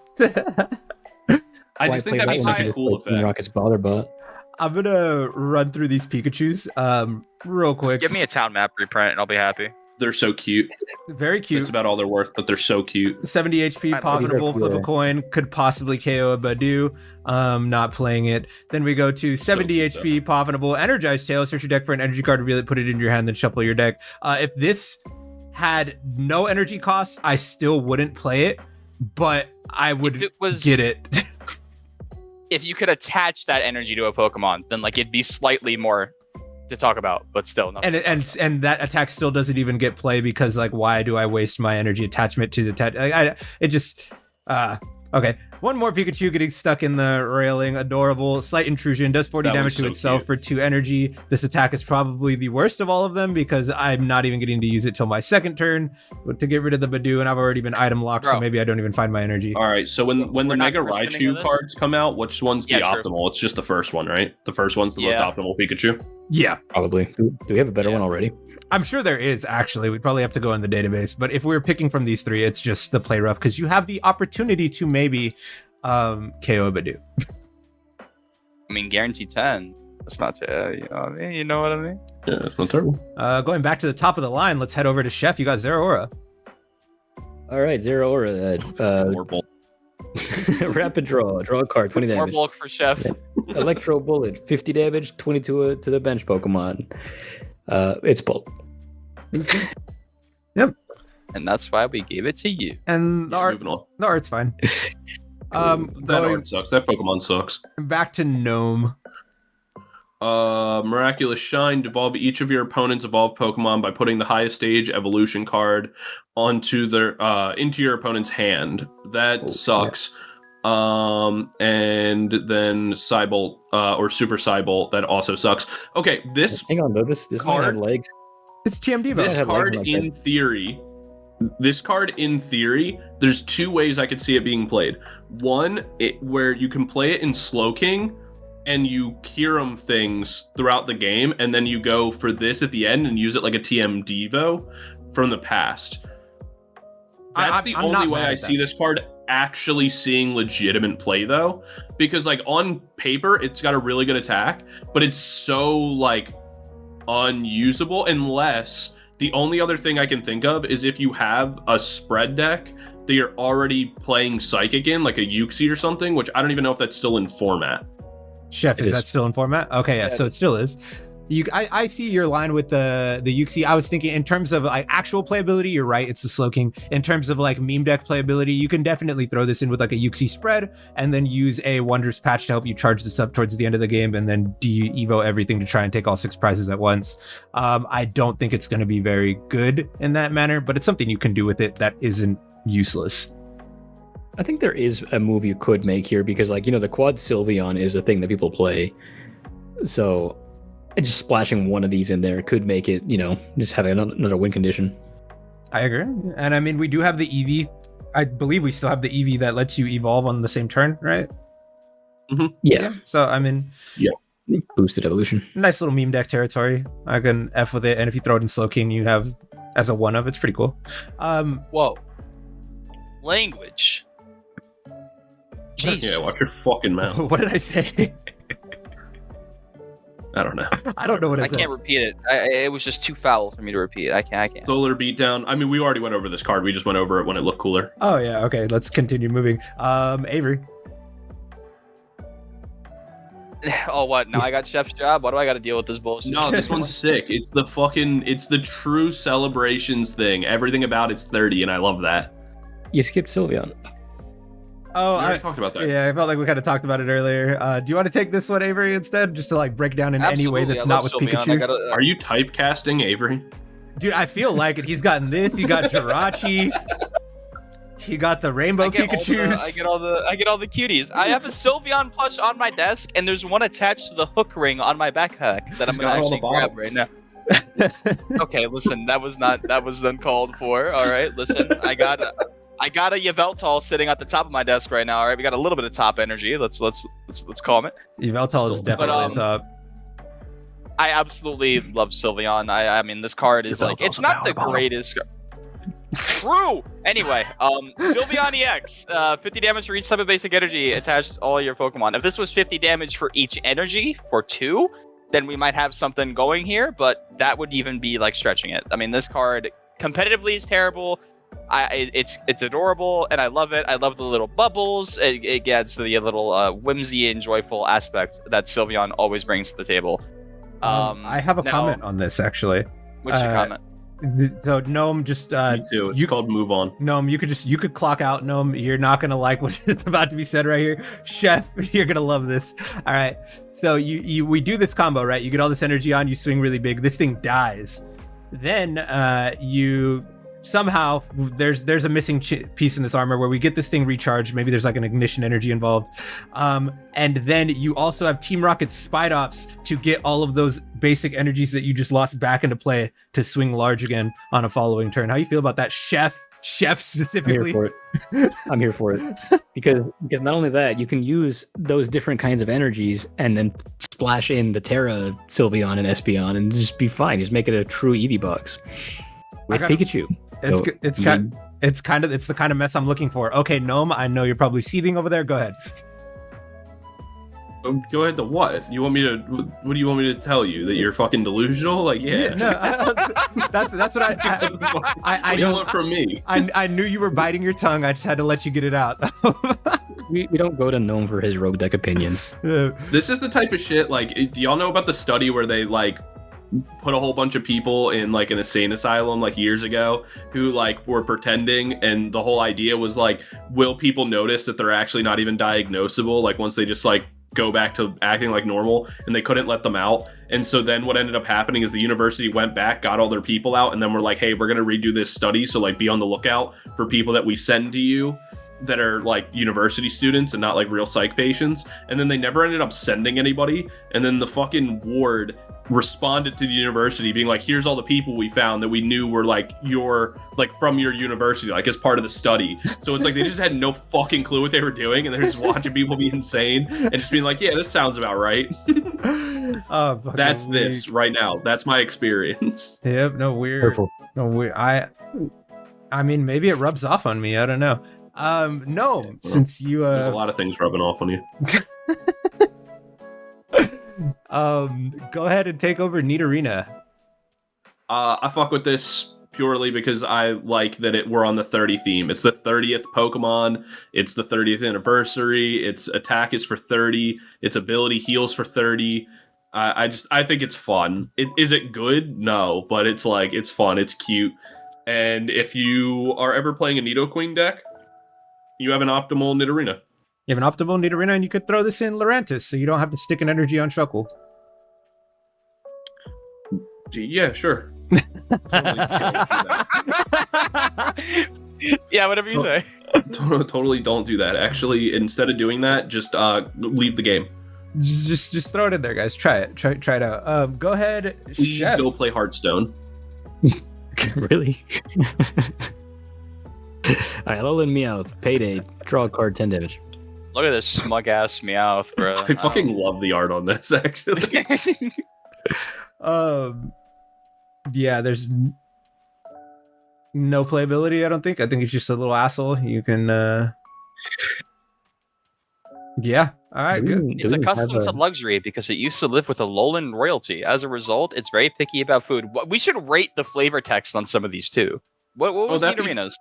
I just think that'd be such a cool effect. Rocket's bother bot. I'm gonna run through these Pikachus real quick. Just give me a town map reprint and I'll be happy. They're so cute. Very cute. That's about all they're worth, but they're so cute. 70 HP, profitable, flip a coin, could possibly KO a Badu. Not playing it. Then we go to 70 HP, profitable, energized tail. Search your deck for an energy card, reveal it, put it in your hand, then shuffle your deck. If this had no energy cost, I still wouldn't play it, but I would get it. If you could attach that energy to a Pokemon, then like it'd be slightly more to talk about, but still nothing. And that attack still doesn't even get play because like, why do I waste my energy attachment to the okay. One more Pikachu getting stuck in the railing. Adorable. Slight intrusion. Does 40 damage to itself for 2 energy. This attack is probably the worst of all of them because I'm not even getting to use it till my second turn to get rid of the Badu, and I've already been item locked, so maybe I don't even find my energy. All right, so when the Mega Raichu cards come out, which one's the optimal? It's just the first one, right? The first one's the most optimal Pikachu? Yeah. Probably. Do we have a better one already? I'm sure there is, actually. We'd probably have to go in the database. But if we were picking from these 3, it's just the play rough because you have the opportunity to maybe KO Badu. I mean, guarantee 10. That's not too, you know what I mean? You know what I mean? Yeah, it's not terrible. Going back to the top of the line, let's head over to Chef. You got Zeraora. All right, Zeraora. More bulk. Rapid draw. Draw a card, 20 damage. More bulk for Chef. Yeah. Electro Bullet, 50 damage, 22 to the bench Pokemon. It's bulk. Yep. And that's why we gave it to you. And the art's fine. That art sucks. That Pokemon sucks. Back to Gnome. Miraculous Shine. Devolve each of your opponent's evolved Pokemon by putting the highest stage evolution card onto their into your opponent's hand. That sucks. Snap. And then Cybolt or Super Cybolt, that also sucks. Okay, this hang on though, this might have legs. It's TMD. This card in theory. This card, in theory, there's 2 ways I could see it being played. One, where you can play it in Slowking, and you Kyurem things throughout the game, and then you go for this at the end and use it like a TM Devo from the past. That's the only way I see this card actually seeing legitimate play, though, because like on paper, it's got a really good attack, but it's so like unusable unless. The only other thing I can think of is if you have a spread deck that you're already playing Psychic in, like a Uxie or something, which I don't even know if that's still in format. Chef, is that still in format? Okay, yeah, so it still is. I see your line with the Uxie. I was thinking in terms of like actual playability, you're right, it's the Slowking. In terms of like meme deck playability, you can definitely throw this in with like a Uxie spread and then use a Wondrous Patch to help you charge this up towards the end of the game and then de-evo everything to try and take all 6 prizes at once. I don't think it's going to be very good in that manner, but it's something you can do with it that isn't useless. I think there is a move you could make here because like, the quad Sylveon is a thing that people play. So just splashing one of these in there could make it, just have another win condition. I agree. And I mean, we do have the EV. I believe we still have the EV that lets you evolve on the same turn, right? Mm-hmm. Yeah. So, I mean... Yeah. Boosted evolution. Nice little meme deck territory. I can F with it. And if you throw it in Slowking, you have as a 1-up. It's pretty cool. Whoa. Language. Jeez. Yeah, watch your fucking mouth. What did I say? I don't know. I don't know what I it said. can't repeat it. It was just too foul for me to repeat. I can't. Solar Beatdown. I mean, we already went over this card. We just went over it when it looked cooler. Oh yeah, okay. Let's continue moving. Avery. Oh, what? Now I got chef's job? Why do I got to deal with this bullshit? No, this one's sick. It's the true celebrations thing. Everything about it's 30, and I love that. You skipped Sylveon. Oh, We already talked about that. Yeah, I felt like we kind of talked about it earlier. Do you want to take this one, Avery, instead, just to like break down in any way Absolutely, that's I not love with Sylveon. Pikachu? Are you typecasting Avery? Dude, I feel like it. He's gotten this. He got Jirachi. He got the rainbow Pikachus. I get all the cuties. I have a Sylveon plush on my desk, and there's one attached to the hook ring on my backpack that I'm gonna actually grab right now. Okay, listen, that was uncalled for. All right, listen, I got a Yveltal sitting at the top of my desk right now. All right, we got a little bit of top energy. Let's calm it. Yveltal is definitely on top. I absolutely love Sylveon. I mean, this card is like, it's not the greatest. True. Anyway, Sylveon EX, 50 damage for each type of basic energy attached to all your Pokemon. If this was 50 damage for each energy for 2, then we might have something going here, but that would even be like stretching it. I mean, this card competitively is terrible. It's adorable, and I love it. I love the little bubbles. It gets the little whimsy and joyful aspect that Sylveon always brings to the table. I have a comment on this, actually. What's your comment? So Gnome just Me too. It's called Move On. Gnome, you could clock out. Gnome, you're not gonna like what is about to be said right here. Chef, you're gonna love this. All right, so we do this combo, right? You get all this energy on, you swing really big, this thing dies. Then you somehow there's a missing piece in this armor where we get this thing recharged. Maybe there's like an ignition energy involved, and then you also have Team Rocket's Spide Ops to get all of those basic energies that you just lost back into play to swing large again on a following turn. How you feel about that, Chef specifically? I'm here for it because not only that, you can use those different kinds of energies and then splash in the Terra Sylveon and Espeon and just be fine. Just make it a true Eevee box with Pikachu. It's the kind of mess I'm looking for. Okay, Gnome, I know you're probably seething over there. Go ahead. Go ahead to what? You want me to? What do you want me to tell you? That you're fucking delusional? Like, yeah. No, that's what I you want from me. I knew you were biting your tongue. I just had to let you get it out. we don't go to Gnome for his rogue deck opinions. This is the type of shit. Like, do y'all know about the study where they like put a whole bunch of people in like an insane asylum like years ago who like were pretending, and the whole idea was like, will people notice that they're actually not even diagnosable like once they just like go back to acting like normal, and they couldn't let them out. And so then what ended up happening is the university went back, got all their people out, and then we're like, hey, we're gonna redo this study, so like be on the lookout for people that we send to you that are like university students and not like real psych patients. And then they never ended up sending anybody, and then the fucking ward responded to the university being like, here's all the people we found that we knew were like from your university, like as part of the study. So it's like they just had no fucking clue what they were doing, and they're just watching people be insane and just being like, yeah, this sounds about right. That's this right now. That's my experience. Yep. No weird. No weird. I mean, maybe it rubs off on me. I don't know. No, since you there's a lot of things rubbing off on you. Go ahead and take over Nidorina. I fuck with this purely because I like that we're on the 30 theme. It's the 30th Pokemon. It's the 30th anniversary. Its attack is for 30. Its ability heals for 30. I think it's fun. Is it good? No, but it's like, it's fun. It's cute. And if you are ever playing a Nidoqueen deck, you have an optimal Nidorina. You have an optimal Nidorina, and you could throw this in Lurantis, so you don't have to stick an energy on Shuckle. Yeah, sure. Yeah, whatever you say. Totally don't do that. Actually, instead of doing that, just leave the game. Just throw it in there, guys. Try it. Try it out. Go ahead. Please Chef. go play Hearthstone. Really? Alright, Alolan Meowth, Payday, draw a card, 10 damage. Look at this smug ass Meowth, bro. I fucking love the art on this, actually. Yeah, there's no playability, I don't think. I think he's just a little asshole. You can Yeah. All right. Good. Do It's we accustomed have to a- luxury because it used to live with a Alolan royalty. As a result, it's very picky about food. We should rate the flavor text on some of these too. What was that'd be- Nidorino's?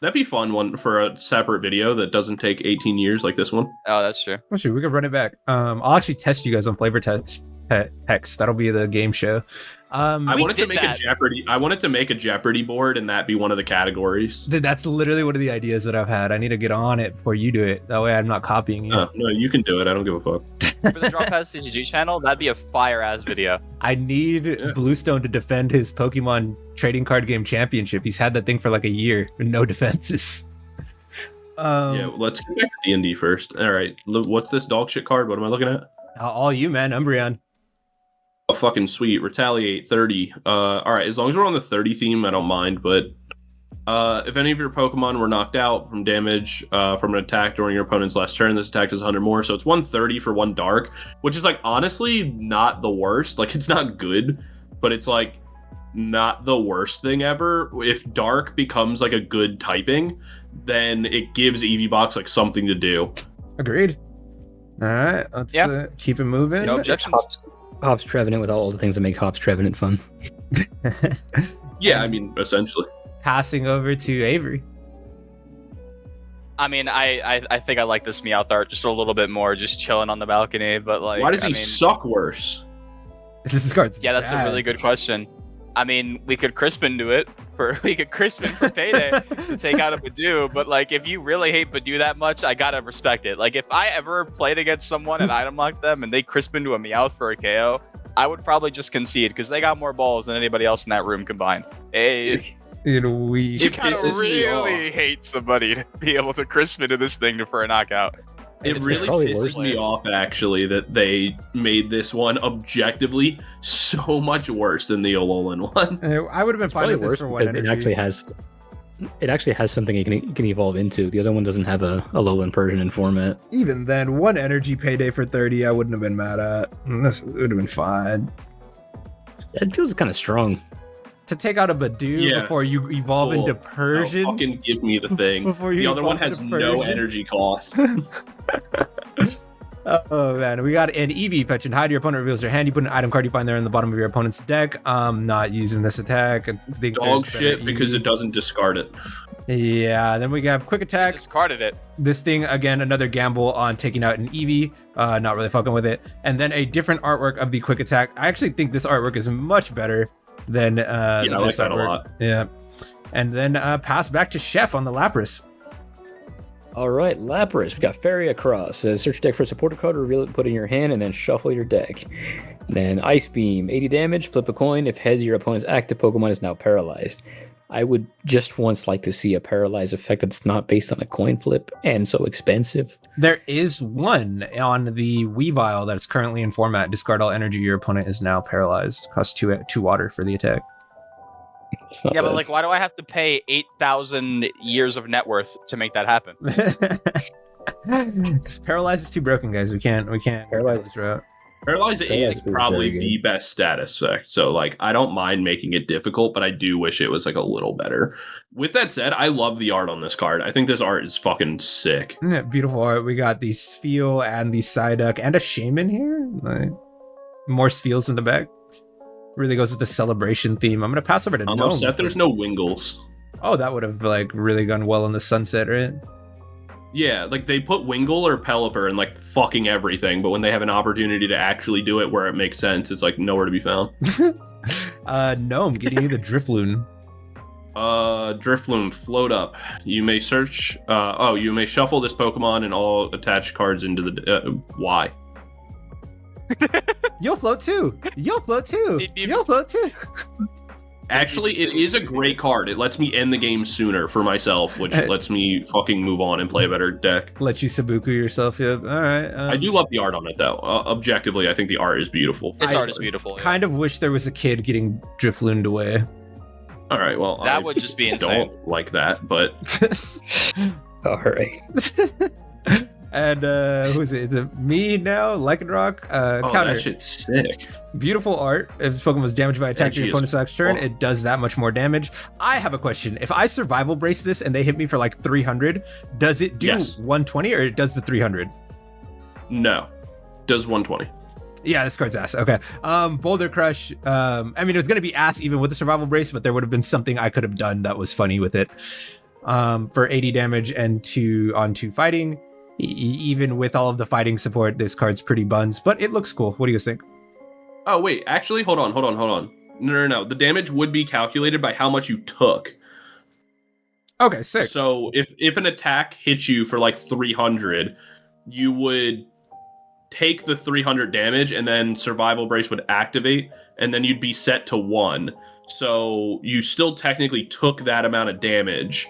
That'd be fun one for a separate video that doesn't take 18 years like this one. Oh, that's true. Oh, shoot, we could run it back. I'll actually test you guys on flavor text. That'll be the game show. I We wanted to did make that. a Jeopardy. I wanted to make a Jeopardy board, and that be one of the categories. That's literally one of the ideas that I've had. I need to get on it before you do it. That way I'm not copying you. No, you can do it. I don't give a fuck. For the Drop Pass CCG channel, that'd be a fire ass video. I need Bluestone to defend his Pokemon trading card game championship. He's had that thing for like a year with no defenses. Yeah, let's get back to D&D first. All right, what's this dog shit card? What am I looking at? All you, man. Umbreon. Oh, fucking sweet. Retaliate 30. All right, as long as we're on the 30 theme, I don't mind. But if any of your Pokemon were knocked out from damage from an attack during your opponent's last turn, this attack does 100 more. So it's 130 for one dark, which is like honestly not the worst. Like it's not good, but it's like not the worst thing ever. If dark becomes like a good typing, then it gives EVBox like something to do. Agreed. All right, let's keep it moving. No objections. Hops Trevenant with all the things that make Hops Trevenant fun. Yeah, I mean, essentially. Passing over to Avery. I mean, I think I like this Meowth art just a little bit more, just chilling on the balcony. But like, why does he I mean, suck worse? This card's Yeah, that's bad. a really good question. I mean, we could Crispin do it for payday to take out a Badoo, but like if you really hate Badoo that much, I gotta respect it. Like if I ever played against someone and item locked them and they Crispin to a Meowth for a KO, I would probably just concede because they got more balls than anybody else in that room combined. Hey, you gotta pisses me really off. hate somebody to be able to Crispin to this thing for a knockout. It It's really probably pisses worse me than- off, actually, that they made this one objectively so much worse than the Alolan one. I would have been It's fine probably with this worse for one because energy. it actually has something it can evolve into. The other one doesn't have a Alolan Persian in format. Even then, one energy payday for 30, I wouldn't have been mad at. This would have been fine. It feels kind of strong. To take out a Badoo Yeah. before you evolve Cool. into No, Persian. fucking give me the thing. Before you The other one evolve has into no Persian. energy cost. Oh man, we got an EV fetch and hide. Your opponent reveals their hand. You put an item card you find there in the bottom of your opponent's deck. Not using this attack. I think Dog there's better shit because EV. it doesn't discard it. Yeah, then we have quick attack. Discarded it. This thing again, another gamble on taking out an Eevee. Not really fucking with it. And then a different artwork of the quick attack. I actually think this artwork is much better than I like this that a artwork. lot. Yeah. And then pass back to Chef on the Lapras. All right, Lapras. We got Fairy Across. Says search your deck for a supporter card, reveal it, put it in your hand, and then shuffle your deck. And then Ice Beam, 80 damage. Flip a coin. If heads, your opponent's active Pokemon is now paralyzed. I would just once like to see a paralyzed effect that's not based on a coin flip and so expensive. There is one on the Weavile that's currently in format. Discard all energy. Your opponent is now paralyzed. Costs two water for the attack. It's not Yeah, but bad. like, why do I have to pay 8,000 years of net worth to make that happen? Because paralyzed is too broken, guys. We can't. Paralyzed. this route. Paralyze Paralyze is is probably very the best status effect. So, like, I don't mind making it difficult, but I do wish it was, like, a little better. With that said, I love the art on this card. I think this art is fucking sick. Yeah, beautiful art. We got the Spheal and the Psyduck and a Shaman here. Like, more Spheals in the back. Really goes with the celebration theme. I'm gonna pass over to I'm Gnome. upset there's no Wingles. Oh, that would have like really gone well in the sunset, right? Yeah, like, they put Wingle or Pelipper in, like, fucking everything, but when they have an opportunity to actually do it where it makes sense, it's, like, nowhere to be found. Gnome getting you the Drifloon. Drifloon, float up. You may search. You may shuffle this Pokemon and all attached cards into the. Why? You'll float too. You'll float too. Beep, beep. You'll float too. Actually, it is a great card. It lets me end the game sooner for myself, which lets me fucking move on and play a better deck. Let you Sabuku yourself. Yep. All right. I do love the art on it, though. Objectively, I think the art is beautiful. This I art is beautiful. yeah. Kind of wish there was a kid getting Driflooned away. All right, well, That I would just be insane. don't like that, but All right. And who is it? Is it me now? Lycanroc? Oh, Counter. that shit's sick. Beautiful art. If this Pokemon was damaged by attack your Edgy as opponent's next turn, fuck. it does that much more damage. I have a question. If I survival brace this and they hit me for like 300, does it do Yes. 120 or it does the 300? No. Does 120. Yeah, this card's ass. Okay. Boulder Crush. I mean, it was going to be ass even with the survival brace, but there would have been something I could have done that was funny with it. For 80 damage and 2 on 2 fighting. Even with all of the fighting support, this card's pretty buns, but it looks cool. What do you guys think? Oh, wait. Actually, hold on. No. The damage would be calculated by how much you took. Okay, sick. So if an attack hits you for like 300, you would take the 300 damage and then survival brace would activate and then you'd be set to 1. So you still technically took that amount of damage.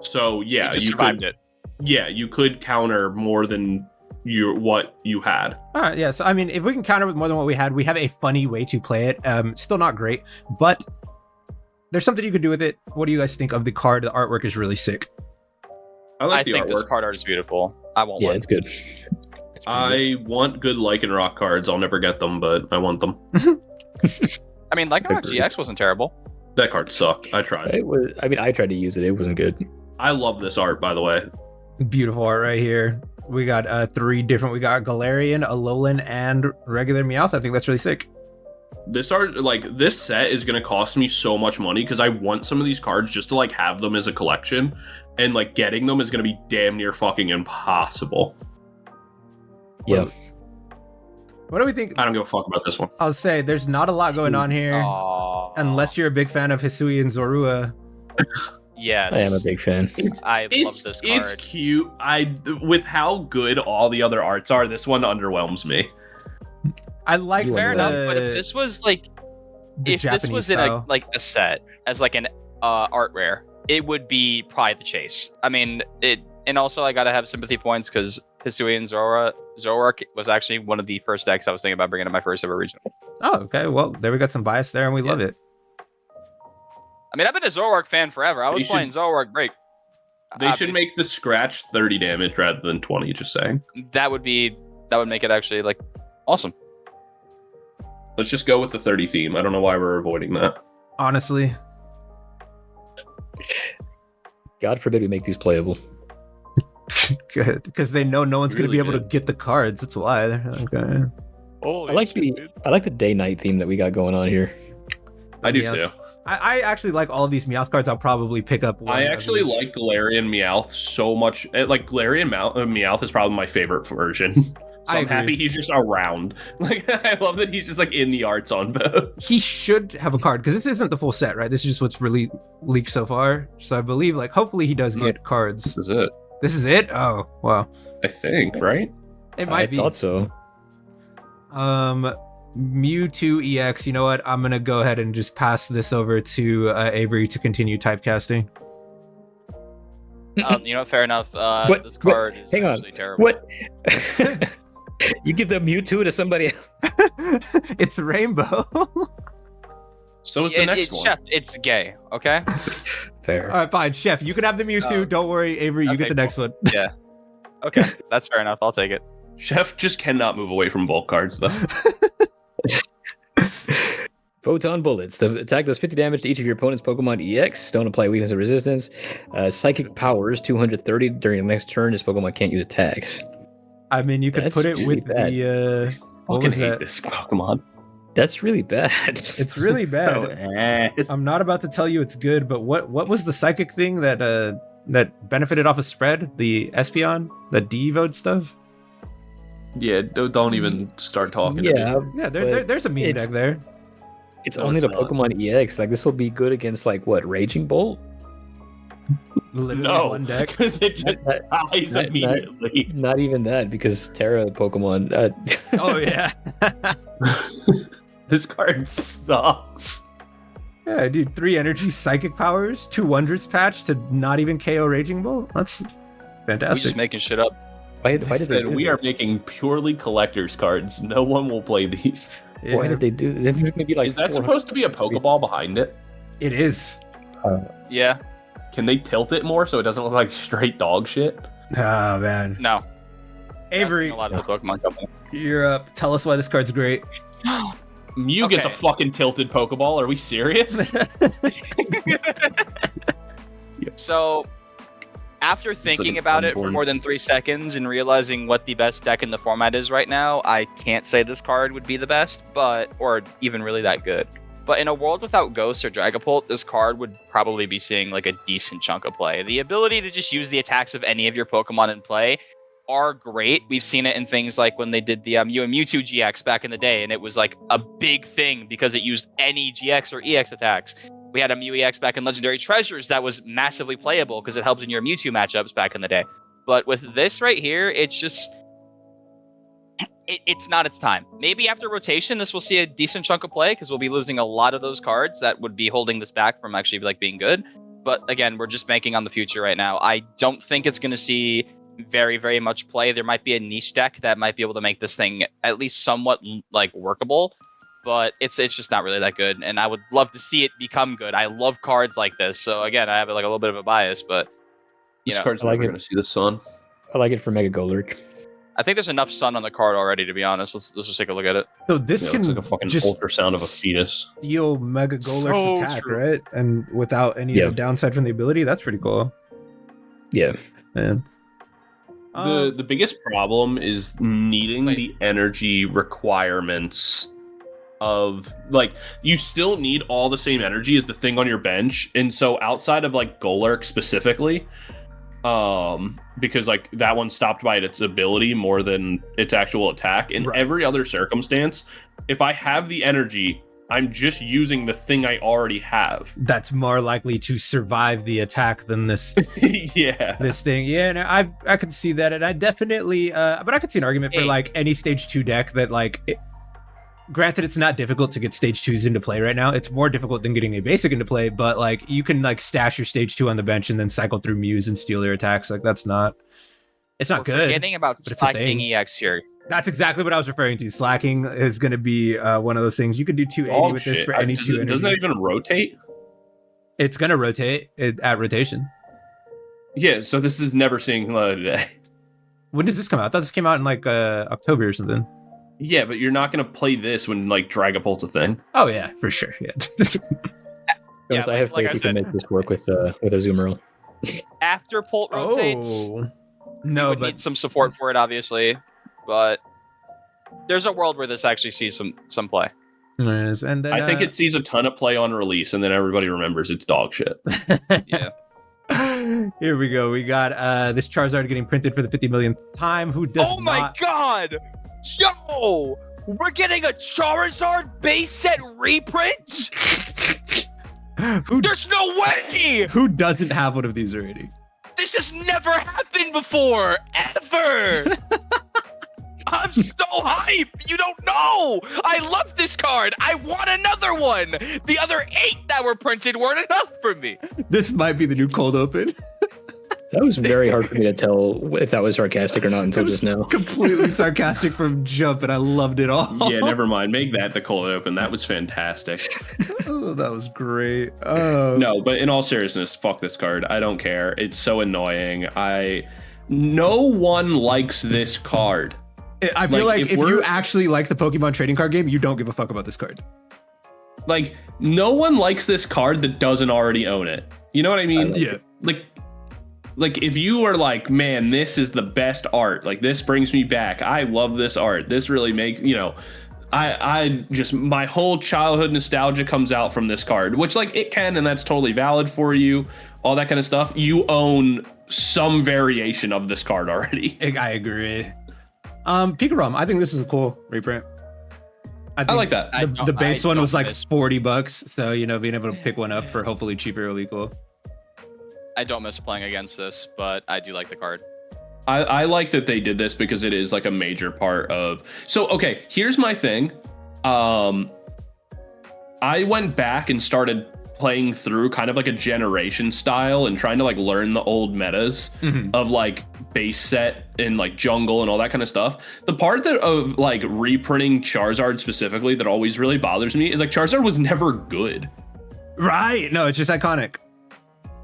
So yeah, You just you survived could, it. Yeah, you could counter more than what you had. All right, yeah. So I mean, if we can counter with more than what we had, we have a funny way to play it. Still not great, but there's something you can do with it. What do you guys think of the card? The artwork is really sick. I like I the think artwork. this card art is beautiful. I want Yeah, one. it's good. It's pretty good. I want good Lycanroc cards. I'll never get them, but I want them. I mean, Lycanroc Agreed. GX wasn't terrible. That card sucked. I tried. It was. I mean, I tried to use it. It wasn't good. I love this art, by the way. Beautiful art right here. We got 3 different. We got Galarian, Alolan, and regular Meowth. I think that's really sick. This art, like, this set is gonna cost me so much money because I want some of these cards just to like have them as a collection, and like getting them is gonna be damn near fucking impossible. Yeah. What do we think? I don't give a fuck about this one. I'll say there's not a lot going on here, Aw. unless you're a big fan of Hisui and Zorua. Yes. I am a big fan. I love this card. It's cute. With how good all the other arts are, this one underwhelms me. I like You Fair are enough, but if this was like, the if Japanese this was style. in a set as like an art rare, it would be probably the chase. I mean, and also I gotta have sympathy points because Hisui and Zoroark was actually one of the first decks I was thinking about bringing to my first ever regional. Oh, okay. Well, there we got some bias there, and we love it. I mean, I've been a Zoroark fan forever. I was They playing Zoroark Break. They should make the scratch 30 damage rather than 20. Just saying. That would make it actually like awesome. Let's just go with the 30 theme. I don't know why we're avoiding that. Honestly, God forbid we make these playable. good, because they know no one's gonna Really be able to good. get the cards. That's why. Okay. Holy I like the day night theme that we got going on here. I do Meowths. too. I actually like all of these Meowth cards. I'll probably pick up one. I of actually each. like Galarian Meowth so much. Like Galarian Meowth is probably my favorite version. So I I'm agree. happy he's just around. Like I love that he's just like in the arts on both. He should have a card because this isn't the full set, right? This is just what's really leaked so far. So I believe, like, hopefully he does get cards. This is it. This is it. Oh, wow. I think, right? It I might be. thought so. Mewtwo EX. You know what? I'm gonna go ahead and just pass this over to Avery to continue typecasting. You know, fair enough. What- This card is hang on. actually terrible. What? You give the Mewtwo to somebody else? It's Rainbow. So is the next It's one. Chef. It's gay. Okay. Fair. All right, fine. Chef, you can have the Mewtwo. Oh. Don't worry, Avery. You get Okay, the next one. Yeah. Okay. That's fair enough. I'll take it. Chef just cannot move away from bulk cards though. Photon bullets. The attack does 50 damage to each of your opponent's Pokemon EX. Don't apply weakness or resistance. Psychic powers 230 during the next turn. This Pokemon can't use attacks. I mean, you could That's put it really with bad. the. What Fucking was hate that? this Pokemon. That's really bad. It's really bad. I'm not about to tell you it's good, but what was the psychic thing that that benefited off a spread? The Espeon, the Devoed stuff. Yeah, don't even start talking to me. yeah, Yeah, but there's a meme it's- deck there. it's No, only it's the not. Pokemon EX. Like this will be good against like what Raging Bolt? Literally No, one deck. because it just dies Not- immediately. Not even that because Terra Pokemon. Oh yeah. This card sucks. Yeah, dude, 3 energy psychic powers, 2 wondrous patch to not even KO Raging Bolt. That's We fantastic. just making shit up. why did they Said do we that? are making purely collector's cards. No one will play these. Yeah, Why did they do this? This is gonna be like Is that 400 supposed to be a Pokeball behind it? it is. Yeah. Can they tilt it more so it doesn't look like straight dog shit? Oh man. No. Avery, A lot of the Pokemon Company. you're up. Tell us why this card's great. Mew gets a Okay. fucking tilted Pokeball. Are we serious? So, after thinking about it for Unborn. more than 3 seconds and realizing what the best deck in the format is right now, I can't say this card would be the best, or even really that good. But in a world without Ghost or Dragapult, this card would probably be seeing like a decent chunk of play. The ability to just use the attacks of any of your Pokemon in play are great. We've seen it in things like when they did the Mew and Mewtwo GX back in the day, and it was like a big thing because it used any GX or EX attacks. We had a Mew EX back in Legendary Treasures that was massively playable because it helped in your Mewtwo matchups back in the day. But with this right here, it's just... It's not its time. Maybe after rotation, this will see a decent chunk of play because we'll be losing a lot of those cards that would be holding this back from actually like being good. But again, we're just banking on the future right now. I don't think it's going to see very, very much play. There might be a niche deck that might be able to make this thing at least somewhat like workable. But it's just not really that good, and I would love to see it become good. I love cards like this, so again, I have like a little bit of a bias, but This card's I like never it. going to see the sun. I like it for Mega Golurk. I think there's enough sun on the card already. To be honest, let's just take a look at it. So this Yeah, can looks like a fucking just ultrasound of a fetus. steal Mega Golurk's So attack, true. right? And without any Yeah. of the downside from the ability, that's pretty cool. Yeah. Man. The biggest problem is needing the energy requirements of like you still need all the same energy as the thing on your bench, and so outside of like Golurk specifically, because like that one stopped by its ability more than its actual attack. In Right. every other circumstance, if I have the energy, I'm just using the thing I already have. That's more likely to survive the attack than this Yeah. this thing. Yeah, and I could see that, and I definitely but I could see an argument for Hey. like any stage 2 deck that like granted it's not difficult to get stage 2s into play right now. It's more difficult than getting a basic into play, but like you can like stash your stage 2 on the bench and then cycle through Mews and steal their attacks. Like it's not We're good. forgetting about but it's a slacking thing. EX here. That's exactly what I was referring to. Slacking is going to be one of those things. You can do 280 Oh, with this shit. for any Does 2 it, energy. doesn't that even rotate? It's going to rotate at rotation. Yeah, so this is never seeing light of day. When does this come out? I thought this came out in like October or something. Yeah, but you're not going to play this when like Dragapult's a thing. Oh yeah, for sure. Yeah. Yeah, I have like faith I you said- can make this work with a Azumarill. After Pult rotates, Oh. we No, would but need some support for it, obviously. But there's a world where this actually sees some play. yes, and then I think it sees a ton of play on release, and then everybody remembers it's dog shit. Yeah. Here we go. We got this Charizard getting printed for the 50 millionth time. Who does Oh my not? god! Yo! We're getting a Charizard base set reprint? who There's no way! who doesn't have one of these already? This has never happened before! Ever! I'm so hype! You don't know! I love this card! I want another one! The other 8 that were printed weren't enough for me! This might be the new cold open. That was very hard for me to tell if that was sarcastic or not until just now. Completely sarcastic from jump, and I loved it all. Yeah, never mind. Make that the cold open. That was fantastic. Oh, that was great. Oh No, but in all seriousness, fuck this card. I don't care. It's so annoying. No one likes this card. I feel Like, like if if we're- you actually like the Pokemon trading card game, you don't give a fuck about this card. Like, no one likes this card that doesn't already own it. You know what I mean? Yeah. Like if you are like, man, this is the best art. Like this brings me back. I love this art. This really makes, I just, my whole childhood nostalgia comes out from this card, which like it can, and that's totally valid for you. All that kind of stuff. You own some variation of this card already. I agree. Pikarom, I think this is a cool reprint. I like that. The base one was like miss- $40, so being able to pick one up for hopefully cheaper will be cool. I don't miss playing against this, but I do like the card. I like that they did this because it is like a major part of. So okay, here's my thing. I went back and started playing through kind of like a generation style and trying to like learn the old metas of like base set and like jungle and all that kind of stuff. The part that of like reprinting Charizard specifically that always really bothers me is like Charizard was never good. Right. No, it's just iconic.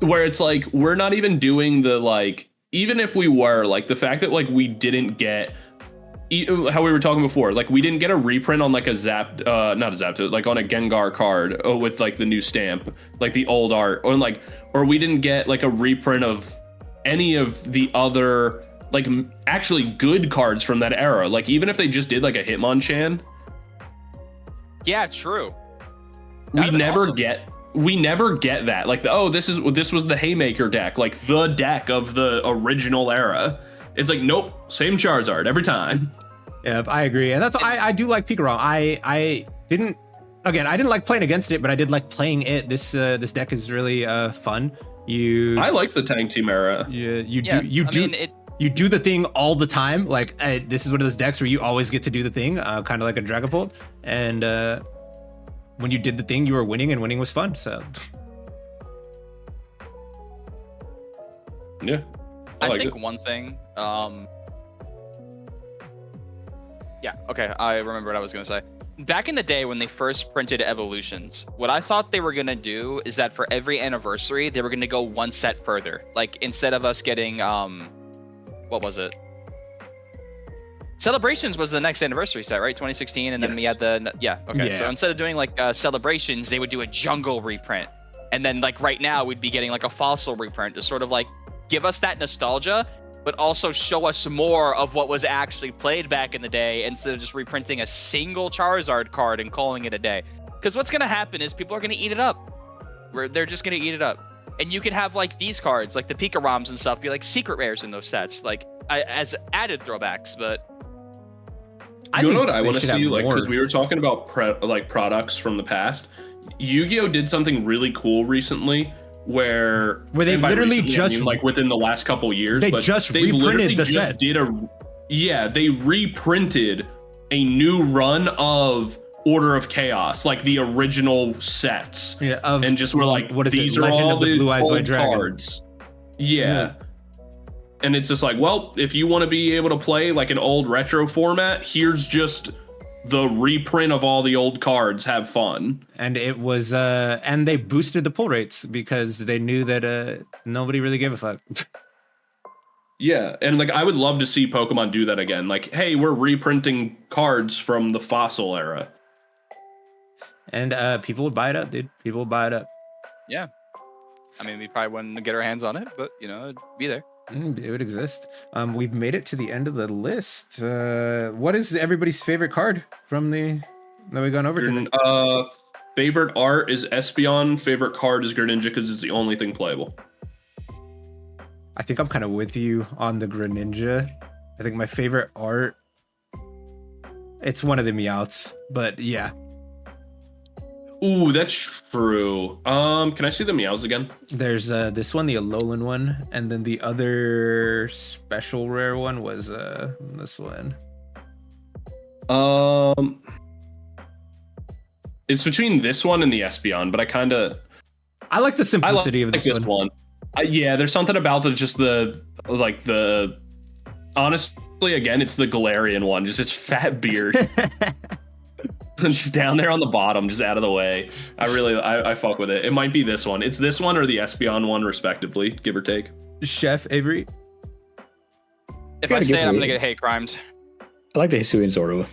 Where it's like we're not even doing the like even if we were, like, the fact that, like, we didn't get how we were talking before, like, we didn't get a reprint on, like, not a Zapdos, like, on a Gengar card with, like, the new stamp, like, the old art, or we didn't get, like, a reprint of any of the other, like, actually good cards from that era. Like, even if they just did, like, a Hitmonchan. Yeah, true. We never get that. Like, this was the Haymaker deck, like, the deck of the original era. It's like, nope, same Charizard every time. Yeah, I agree, and that's I do like Pikarom. I didn't like playing against it, but I did like playing it. This deck is really fun. I like the Tang Team era. You do the thing all the time. Like, this is one of those decks where you always get to do the thing, kind of like a Dragapult. And when you did the thing, you were winning, and winning was fun. So yeah, I think one thing. Yeah, okay, I remember what I was gonna say. Back in the day when they first printed Evolutions, what I thought they were gonna do is that for every anniversary, they were gonna go one set further. Like, instead of us getting what was it? Celebrations was the next anniversary set, right? 2016, and then we had the So instead of doing like Celebrations, they would do a Jungle reprint, and then like right now we'd be getting like a Fossil reprint to sort of like give us that nostalgia, but also show us more of what was actually played back in the day instead of just reprinting a single Charizard card and calling it a day. Because what's gonna happen is people are gonna eat it up. They're just gonna eat it up. And you can have like these cards, like the Pikaroms and stuff, be like secret rares in those sets, like as added throwbacks. But you know what I want to see, like, because we were talking about products from the past. Yu-Gi-Oh did something really cool recently, where they literally like within the last couple years, they reprinted the set. They reprinted a new run of Order of Chaos, like the original sets, and just were like, these are all the Blue Eyes White Dragon cards. Yeah. And it's just like, well, if you want to be able to play like an old retro format, here's just the reprint of all the old cards. Have fun. And it was and they boosted the pull rates because they knew that nobody really gave a fuck. Yeah, and like I would love to see Pokemon do that again. Like, hey, we're reprinting cards from the Fossil era. And people would buy it up, dude. People would buy it up. Yeah. I mean, we probably wouldn't get our hands on it, but, you know, it'd be there. It would exist. We've made it to the end of the list. What is everybody's favorite card from that we've gone over today? Favorite art is Espeon. Favorite card is Greninja because it's the only thing playable. I think I'm kind of with you on the Greninja. I think my favorite art, it's one of the Meowths, but yeah. Ooh, that's true. Can I see the Meows again? There's this one, the Alolan one, and then the other special rare one was this one. It's between this one and the Espeon, but I like the simplicity of this one. Yeah, there's something about the honestly, again, it's the Galarian one, just its fat beard. Just down there on the bottom, just out of the way. I fuck with it. It might be this one. It's this one or the Espeon one, respectively, give or take. Chef Avery. If I say it, I'm gonna get hate crimes. I like the Hisuian Zordon.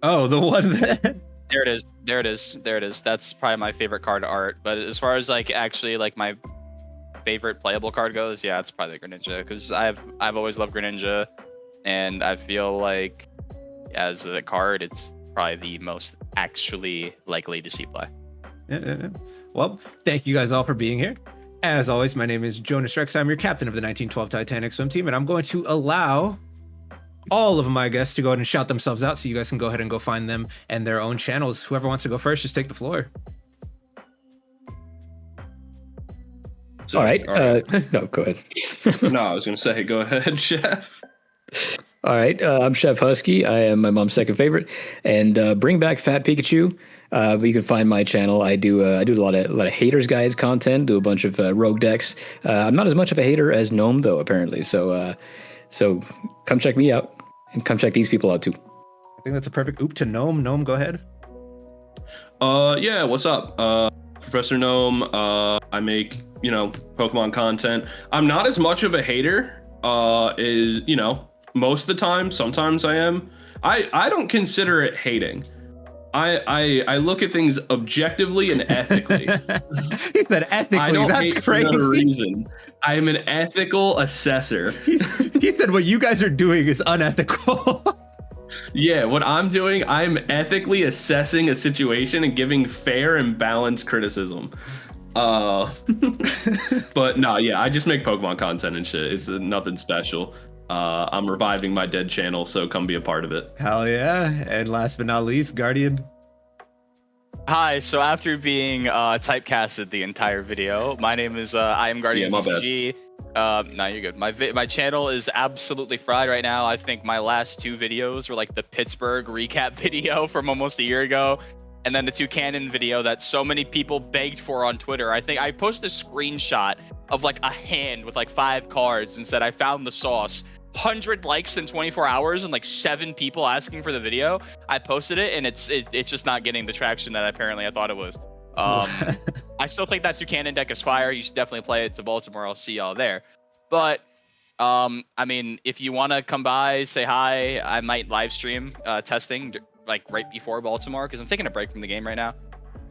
Oh, the one that... There it is. That's probably my favorite card art. But as far as like actually like my favorite playable card goes, yeah, it's probably the Greninja, because I've always loved Greninja, and I feel like as a card, it's probably the most actually likely to see play. Well, thank you guys all for being here. As always, my name is Jonas Rex. I'm your captain of the 1912 Titanic swim team, and I'm going to allow all of my guests to go ahead and shout themselves out so you guys can go ahead and go find them and their own channels. Whoever wants to go first, just take the floor. All right. No, go ahead. No, I was going to say, go ahead, Chef. All right, I'm Chef Husky. I am my mom's second favorite, and bring back Fat Pikachu. But you can find my channel. I do a lot of haters guides content. Do a bunch of rogue decks. I'm not as much of a hater as Gnome though, apparently. So come check me out, and come check these people out too. I think that's a perfect oop to Gnome. Gnome, go ahead. Yeah, what's up? Professor Gnome. I make Pokemon content. I'm not as much of a hater, most of the time. Sometimes I am. I don't consider it hating. I look at things objectively and ethically. He said ethically. I don't That's hate crazy. for another reason. I am an ethical assessor. He said what you guys are doing is unethical. Yeah, what I'm doing, I'm ethically assessing a situation and giving fair and balanced criticism. But no, yeah, I just make Pokemon content and shit. It's nothing special. I'm reviving my dead channel, so come be a part of it. Hell yeah. And last but not least, Guardian. Hi, so after being typecasted the entire video, my name is I am Guardian CCG. No, you're good. My channel is absolutely fried right now. I think my last 2 videos were like the Pittsburgh recap video from almost a year ago, and then the Toucannon video that so many people begged for on Twitter. I think I posted a screenshot of like a hand with like 5 cards and said I found the sauce. 100 likes in 24 hours and like 7 people asking for the video. I posted it and it's just not getting the traction that apparently I thought it was. I still think that Toucannon deck is fire. You should definitely play it to Baltimore. I'll see y'all there. But I mean, if you want to come by, say hi. I might live stream testing like right before Baltimore because I'm taking a break from the game right now.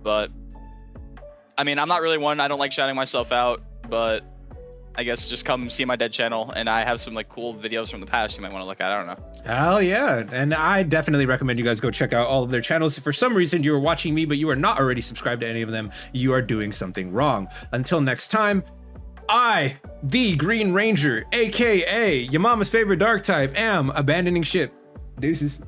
But I mean, I'm not really one. I don't like shouting myself out, but I guess just come see my dead channel, and I have some like cool videos from the past you might want to look at. I don't know. Hell yeah. And I definitely recommend you guys go check out all of their channels. If for some reason you're watching me, but you are not already subscribed to any of them, you are doing something wrong. Until next time, I, the Green Ranger, aka your mama's favorite dark type, am abandoning ship. Deuces.